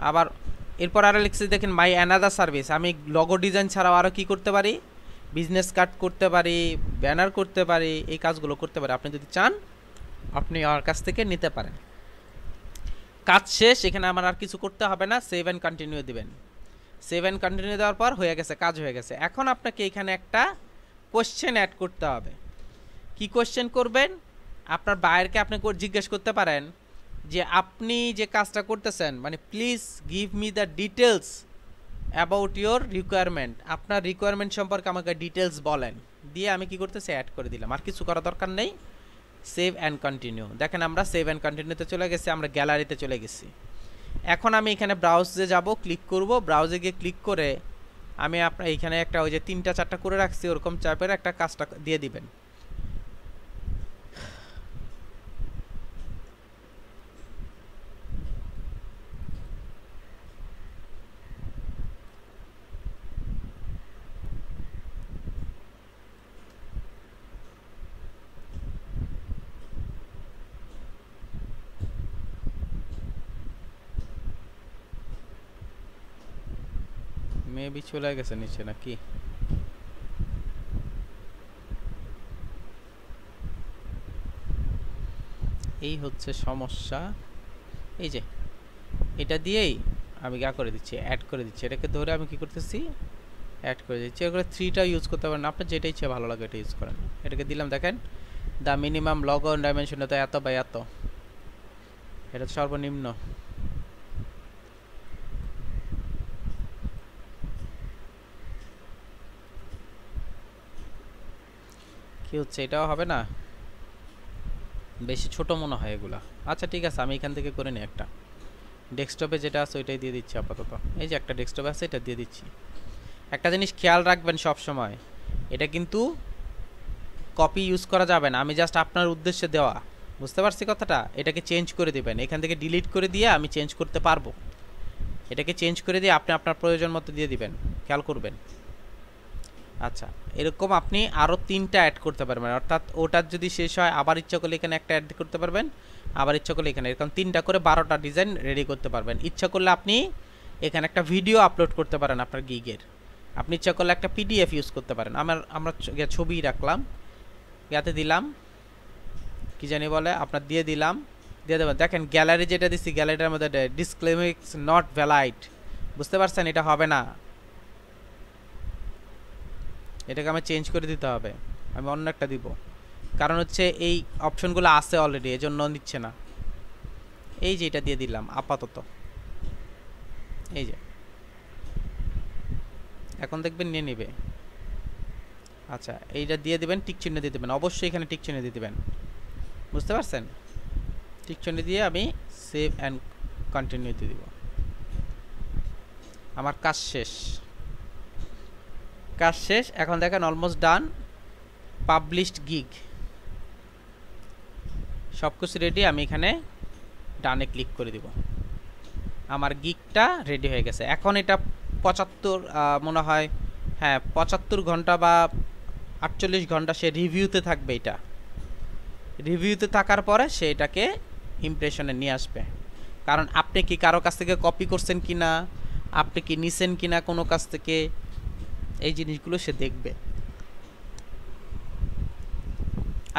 আবার এরপর আরও লিখছি দেখেন মাই অ্যানাদার সার্ভিস, আমি লগো ডিজাইন ছাড়াও আরও কী করতে পারি, বিজনেস কার্ড করতে পারি, ব্যানার করতে পারি, এই কাজগুলো করতে পারি। আপনি যদি চান আপনি আমার কাছ থেকে নিতে পারেন। কাজ শেষ, এখানে আমার আর কিছু করতে হবে না, সেভ অ্যান্ড কন্টিনিউ দিবেন। সেভ অ্যান্ড কন্টিনিউ দেওয়ার পর হয়ে গেছে, কাজ হয়ে গেছে। এখন আপনাকে এখানে একটা কোশ্চেন অ্যাড করতে হবে। কি কোশ্চেন করবেন, আপনার বায়ারকে আপনি জিজ্ঞেস করতে পারেন যে আপনি যে কাজটা করতেছেন, মানে please give me the details about your requirement, আপনার রিকোয়ারমেন্ট সম্পর্কে আমাকে ডিটেলস বলেন। দিয়ে আমি কি করতেছি, অ্যাড করে দিলাম, আর কিছু করা দরকার নেই। সেভ অ্যান্ড কন্টিনিউ, দেখেন আমরা সেভ অ্যান্ড কন্টিনিউতে চলে গেছি, আমরা গ্যালারিতে চলে গেছি। এখন আমি এখানে ব্রাউজে যাব, ক্লিক করব, ব্রাউজে গিয়ে ক্লিক করে আমি আপনার এখানে একটা ওই যে 3টা 4টা করে রাখছি ওরকম চাপের একটা কাজটা দিয়ে দিবেন। মেবি চলে গেছে নিচে নাকি, এই হচ্ছে সমস্যা। এই যে এটা দিয়েই আমি গা করে দিচ্ছি, অ্যাড করে দিচ্ছি, এটাকে ধরে আমি কি করতেছি, অ্যাড করে দিচ্ছি। এগুলো 3টা ইউজ করতে পারেন, আপনার যেটা ইচ্ছে ভালো লাগে এটা ইউজ করেন। এটাকে দিলাম, দেখেন দ্য মিনিমাম লগো ডাইমেনশন তো এত বা এত, এটা সর্বনিম্ন। কি হচ্ছে, এটাও হবে না, বেশি ছোট মনে হয় এগুলা। আচ্ছা ঠিক আছে, আমি এখান থেকে করে নিই একটা, ডেস্কটপে যেটা আছে ওইটাই দিয়ে দিচ্ছি আপাতত। এই যে একটা ডেস্কটপে আছে, এটা দিয়ে দিচ্ছি। একটা জিনিস খেয়াল রাখবেন সব সময়, এটা কিন্তু কপি ইউজ করা যাবে না, আমি জাস্ট আপনার উদ্দেশ্যে দেওয়া, বুঝতে পারছি কথাটা। এটাকে চেঞ্জ করে দিবেন, এখান থেকে ডিলিট করে দিয়ে আমি চেঞ্জ করতে পারবো, এটাকে চেঞ্জ করে দিয়ে আপনি আপনার প্রয়োজন মতো দিয়ে দিবেন, খেয়াল করবেন। আচ্ছা এরকম আপনি আরও 3টা অ্যাড করতে পারবেন, অর্থাৎ ওটার যদি শেষ হয় আবার ইচ্ছা করলে এখানে একটা অ্যাড করতে পারবেন, আবার ইচ্ছা করলে এখানে, এরকম 3টা করে 12টা ডিজাইন রেডি করতে পারবেন। ইচ্ছা করলে আপনি এখানে একটা ভিডিও আপলোড করতে পারেন আপনার গিগের, আপনি ইচ্ছা করলে একটা পিডিএফ ইউজ করতে পারেন। আমরা ছবি রাখলাম, ইয়াতে দিলাম, কি জানি বলে, আপনার দিয়ে দিলাম, দিয়ে দেবেন। দেখেন গ্যালারি যেটা দিচ্ছি, গ্যালারিটার মধ্যে ডিসক্লেমিক্স নট ভ্যালাইড, বুঝতে পারছেন, এটা হবে না, এটাকে আমি চেঞ্জ করে দিতে হবে, আমি অন্য একটা দিব, কারণ হচ্ছে এই অপশনগুলো আছে অলরেডি, এজন্য নিচ্ছে না। এই যে এটা দিয়ে দিলাম আপাতত, এই যে এখন দেখবেন নিয়ে নেবে। আচ্ছা এইটা দিয়ে দিবেন, টিক চিহ্ন দিয়ে দেবেন, অবশ্যই এখানে টিক চিহ্ন দিয়ে দেবেন, বুঝতে পারছেন। টিক চিহ্ন দিয়ে আমি সেভ অ্যান্ড কন্টিনিউ দিয়ে দিব। আমার কাজ শেষ, কাজ শেষ। এখন দেখেন অলমোস্ট ডান, পাবলিশড গিগ, সব কিছু রেডি। আমি এখানে ডানে ক্লিক করে দিব, আমার গিগটা রেডি হয়ে গেছে। এখন এটা 75 মনে হয়, হ্যাঁ 75 ঘন্টা বা 48 ঘন্টা সে রিভিউতে থাকবে। এটা রিভিউতে থাকার পরে সে এটাকে ইমপ্রেশনে নিয়ে আসবে, কারণ আপনি কি কারো কাছ থেকে কপি করছেন কিনা, আপনি কি নিছেন কিনা কোনো কাছ থেকে, এই জিনিসগুলো সে দেখবে।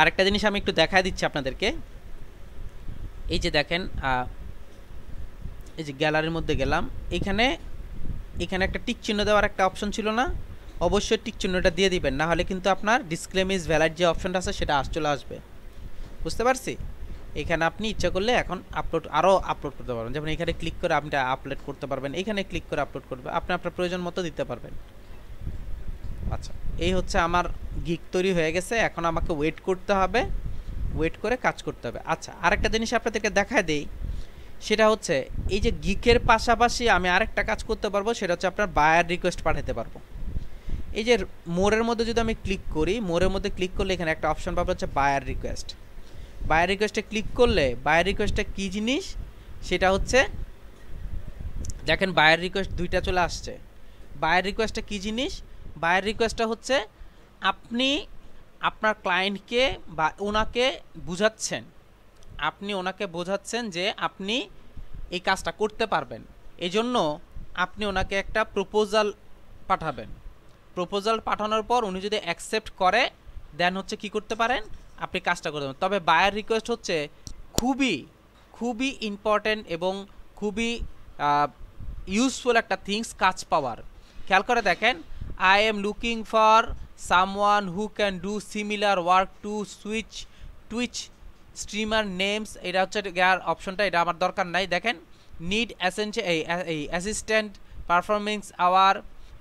আরেকটা জিনিস আমি একটু দেখায় দিচ্ছি আপনাদেরকে, এই যে দেখেন, এই যে গ্যালারির মধ্যে গেলাম, এখানে একটা টিক চিহ্ন দেওয়ার একটা অপশন ছিল না, অবশ্যই টিক চিহ্নটা দিয়ে দিবেন, না হলে কিন্তু আপনার ডিসক্লেম ইজ ভ্যালিড যে অপশনটা আছে সেটা চলে আসবে, বুঝতে পারছি। এখানে আপনি ইচ্ছা করলে এখন আরও আপলোড করতে পারবেন, যেমন এখানে ক্লিক করে আপনি আপলোড করতে পারবেন, এখানে ক্লিক করে আপলোড করবে, আপনি আপনার প্রয়োজন মতো দিতে পারবেন। আচ্ছা এই হচ্ছে আমার গিগ তৈরি হয়ে গেছে। এখন আমাকে ওয়েট করতে হবে ওয়েট করে কাজ করতে হবে। আচ্ছা, আরেকটা জিনিস আপনাদেরকে দেখায় দেই, সেটা হচ্ছে এই যে গিকের পাশাপাশি আমি আরেকটা কাজ করতে পারবো, সেটা হচ্ছে আপনার বায়ার রিকোয়েস্ট পাঠাতে পারবো। এই যে মোরের মধ্যে যদি আমি ক্লিক করি, মোরের মধ্যে ক্লিক করলে এখানে একটা অপশন পাবো হচ্ছে বায়ার রিকোয়েস্ট। বায়ার রিকোয়েস্টে ক্লিক করলে বায়ার রিকোয়েস্টটা কী জিনিস সেটা হচ্ছে দেখেন বায়ার রিকোয়েস্ট দুইটা চলে আসছে। বায়ার রিকোয়েস্টটা কী জিনিস? বায়ার রিকোয়েস্টটা হচ্ছে আপনি আপনার ক্লায়েন্টকে বা ওনাকে বোঝাচ্ছেন, আপনি ওনাকে বোঝাচ্ছেন যে আপনি এই কাজটা করতে পারবেন, এই জন্য আপনি ওনাকে একটা প্রপোজাল পাঠাবেন। প্রপোজাল পাঠানোর পর উনি যদি অ্যাকসেপ্ট করে দেন হচ্ছে কি করতে পারেন, আপনি কাজটা করতে পারেন। তবে বায়ার রিকোয়েস্ট হচ্ছে খুবই খুবই ইম্পর্ট্যান্ট এবং খুবই ইউজফুল একটা থিংস কাজ পাওয়ার। খেয়াল করে দেখেন, I am looking for someone who can do similar work to Twitch streamer names, এটা হচ্ছে অপশনটা, এটা আমার দরকার নাই। দেখেন need assistant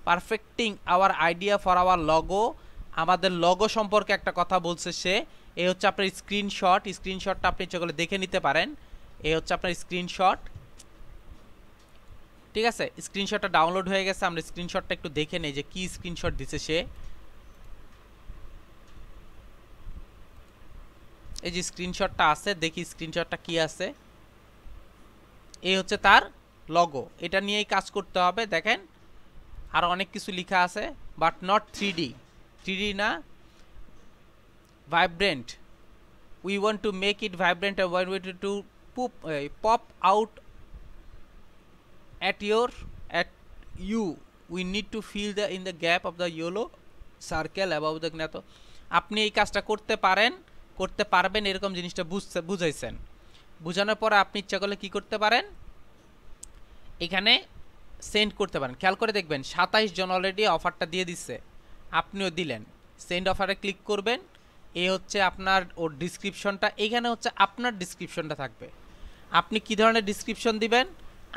perfecting our idea for our logo, আমাদের লগো সম্পর্কে একটা কথা বলছে সে। এই হচ্ছে আপনার স্ক্রিনশটটা আপনি ইচ্ছে করলে দেখে নিতে পারেন। এই হচ্ছে আপনার স্ক্রিনশট, ঠিক আছে? স্ক্রিনশটটা ডাউনলোড হয়ে গেছে, আমরা স্ক্রিনশটটা একটু দেখে নেই যে কি স্ক্রিনশট দিছে সে। এই যে স্ক্রিনশটটা আছে, দেখি স্ক্রিনশটটা কি আছে। এই হচ্ছে তার লগো, এটা নিয়েই কাজ করতে হবে। দেখেন আর অনেক কিছু লেখা আছে, বাট নট 3D না, vibrant, we want to make it vibrant and want it to pop out at you, we need to fill in the gap of the yellow circle above the gnat। আপনি এই কাজটা করতে পারবেন এরকম জিনিসটা বুঝাইছেন। বোঝানোর পর আপনি ইচ্ছা করলে কি করতে পারেন, এখানে সেন্ড করতে পারেন। খেয়াল করে দেখবেন 27 জন অলরেডি অফারটা দিয়ে দিচ্ছে, আপনিও দিলেন। সেন্ড অফারে ক্লিক করবেন। এই হচ্ছে আপনার ওর ডিসক্রিপশনটা, এইখানে হচ্ছে আপনার ডিসক্রিপশনটা থাকবে। আপনি কি ধরনের ডিসক্রিপশন দিবেন,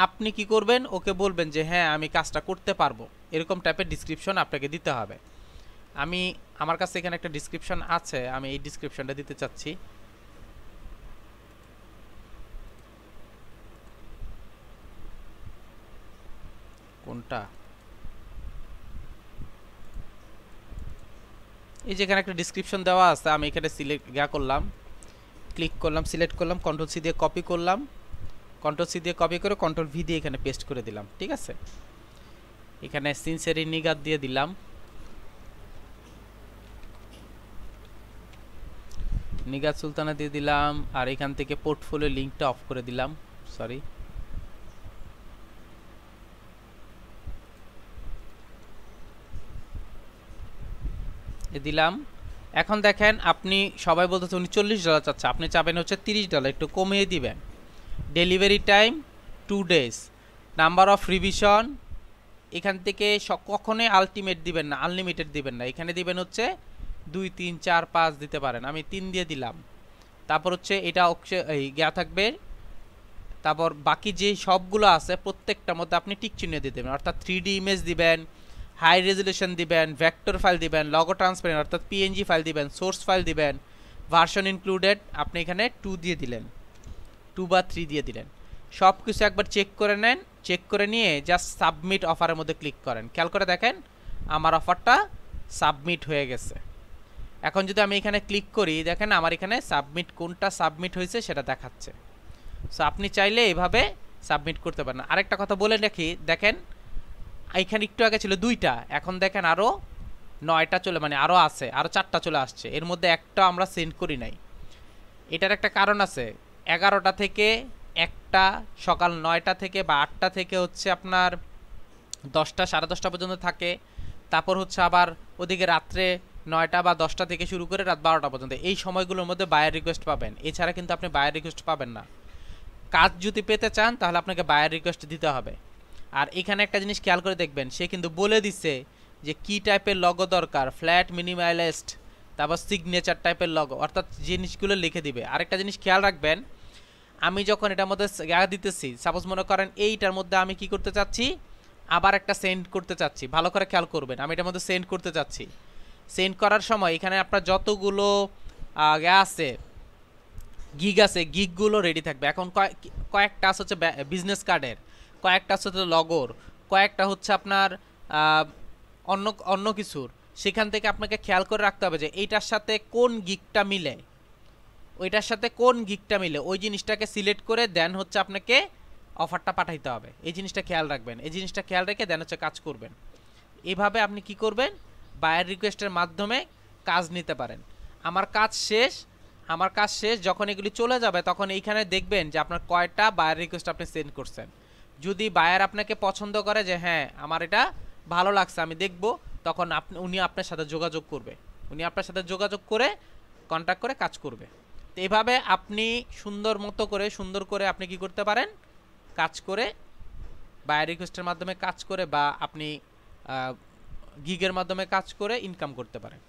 আপনি কি করবেন, ওকে বলবেন যে হ্যাঁ আমি কাজটা করতে পারবো, এরকম টাইপের ডিসক্রিপশন আপনাকে দিতে হবে। আমার কাছে এখানে একটা ডিসক্রিপশন আছে, আমি এই ডিসক্রিপশনটা দিতে চাচ্ছি। কোনটা? এই যেখানে একটা ডিসক্রিপশন দেওয়া আছে, আমি এখানে ক্লিক করলাম, সিলেক্ট করলাম, কন্ট্রোল সি দিয়ে কপি করলাম, কন্ট্রোল সি দিয়ে কপি করে কন্ট্রোল ভি দিয়ে এখানে পেস্ট করে দিলাম। ঠিক আছে, এখানে সিনসেরি নিগাত দিয়ে দিলাম, নিগাত সুলতানা দিয়ে দিলাম, আর এখান থেকে পোর্টফোলিও লিঙ্কটা অফ করে দিলাম, সরি। দিলাম। এখন দেখেন আপনি সবাই বলতেছে উনি $40 চাচ্ছে, আপনি চাবেন হচ্ছে $30, একটু কমিয়ে দিবেন। Delivery time 2 days, number of revision এখান থেকে কখনোই আলটিমেট দিবেন না, আনলিমিটেড দিবেন না, এখানে দিবেন হচ্ছে 2 3 4 5 দিতে পারেন, আমি 3 দিয়ে দিলাম। তারপর হচ্ছে এটা এই থাকবে, তারপর বাকি যে সবগুলো আছে প্রত্যেকটার মধ্যে আপনি টিক চিহ্ন দিয়ে দেবেন, অর্থাৎ 3D ইমেজ দিবেন, হাই রেজলিউশন দিবেন, ভেক্টর ফাইল দিবেন, লগো ট্রান্সপারেন্ট অর্থাৎ পিএনজি ফাইল দিবেন, সোর্স ফাইল দিবেন, ভার্সন ইনক্লুডেড আপনি এখানে 2 দিয়ে দিলেন, 2 বা 3 দিয়ে দিলেন। সব কিছু একবার চেক করে নেন, চেক করে নিয়ে জাস্ট সাবমিট অফারের মধ্যে ক্লিক করেন। খেয়াল করে দেখেন আমার অফারটা সাবমিট হয়ে গেছে। এখন যদি আমি এখানে ক্লিক করি, দেখেন আমার এখানে সাবমিট, কোনটা সাবমিট হয়েছে সেটা দেখাচ্ছে। সো আপনি চাইলে এইভাবে সাবমিট করতে পারেন। আরেকটা কথা বলে রাখি, দেখেন এইখানে একটু আগে ছিল 2টা, এখন দেখেন আরও 9টা চলে, মানে আরও আছে, আরও 4টা চলে আসছে, এর মধ্যে একটা আমরা সেন্ড করি নাই। এটার একটা কারণ আছে, 11টা থেকে 1টা, সকাল 9টা থেকে বা 8টা থেকে হচ্ছে আপনার 10টা 10:30 পর্যন্ত থাকে, তারপর হচ্ছে আবার ওদিকে রাত্রে 9টা বা 10টা থেকে শুরু করে রাত 12টা পর্যন্ত, এই সময়গুলোর মধ্যে বায়ার রিকোয়েস্ট পাবেন। এছাড়া কিন্তু আপনি বায়ার রিকোয়েস্ট পাবেন না। কাজ যদি পেতে চান তাহলে আপনাকে বায়ার রিকোয়েস্ট দিতে হবে। আর এখানে একটা জিনিস খেয়াল করে দেখবেন, সে কিন্তু বলে দিচ্ছে যে কি টাইপের লগো দরকার, ফ্ল্যাট, মিনিমালিস্ট, তারপর সিগনেচার টাইপের লগো, অর্থাৎ জিনিসগুলো লিখে দিবে। আরেকটা জিনিস খেয়াল রাখবেন, আমি যখন এটার মধ্যে দিতেছি, সাপোজ মনে করেন এইটার মধ্যে আমি কি করতে চাচ্ছি, আবার একটা সেন্ড করতে চাচ্ছি, ভালো করে খেয়াল করবেন, আমি এটার মধ্যে সেন্ড করতে চাচ্ছি। সেন্ড করার সময় এখানে আপনার যতগুলো আছে গিগ আছে, গিগগুলো রেডি থাকবে। এখন কয়েকটা আছে হচ্ছে বিজনেস কার্ডের, কয়েকটা আছে হচ্ছে লগোর, কয়েকটা হচ্ছে আপনার অন্য অন্য কিছুর। সেখান থেকে আপনাকে খেয়াল করে রাখতে হবে যে এইটার সাথে কোন গিগটা মিলে, ওইটার সাথে কোন গিগটা মিলে, ওই জিনিসটাকে সিলেক্ট করে দেন হচ্ছে আপনাকে অফারটা পাঠাইতে হবে। এই জিনিসটা খেয়াল রাখবেন, এই জিনিসটা খেয়াল রেখে দেন হচ্ছে কাজ করবেন। এভাবে আপনি কি করবেন, বায়ার রিকোয়েস্টের মাধ্যমে কাজ নিতে পারেন। আমার কাজ শেষ, আমার কাজ শেষ যখন এগুলি চলে যাবে তখন এইখানে দেখবেন যে আপনার কয়টা বায়ার রিকোয়েস্ট আপনি সেন্ড করছেন। যদি বায়ার আপনাকে পছন্দ করে যে হ্যাঁ আমার এটা ভালো লাগছে আমি দেখব, তখন উনি আপনার সাথে যোগাযোগ করবে, উনি আপনার সাথে যোগাযোগ করে কন্ট্যাক্ট করে কাজ করবে। তো এভাবে আপনি সুন্দর করে আপনি কি করতে পারেন, কাজ করে বায়ার রিকোয়েস্টের মাধ্যমে কাজ করে বা আপনি গিগের মাধ্যমে কাজ করে ইনকাম করতে পারেন।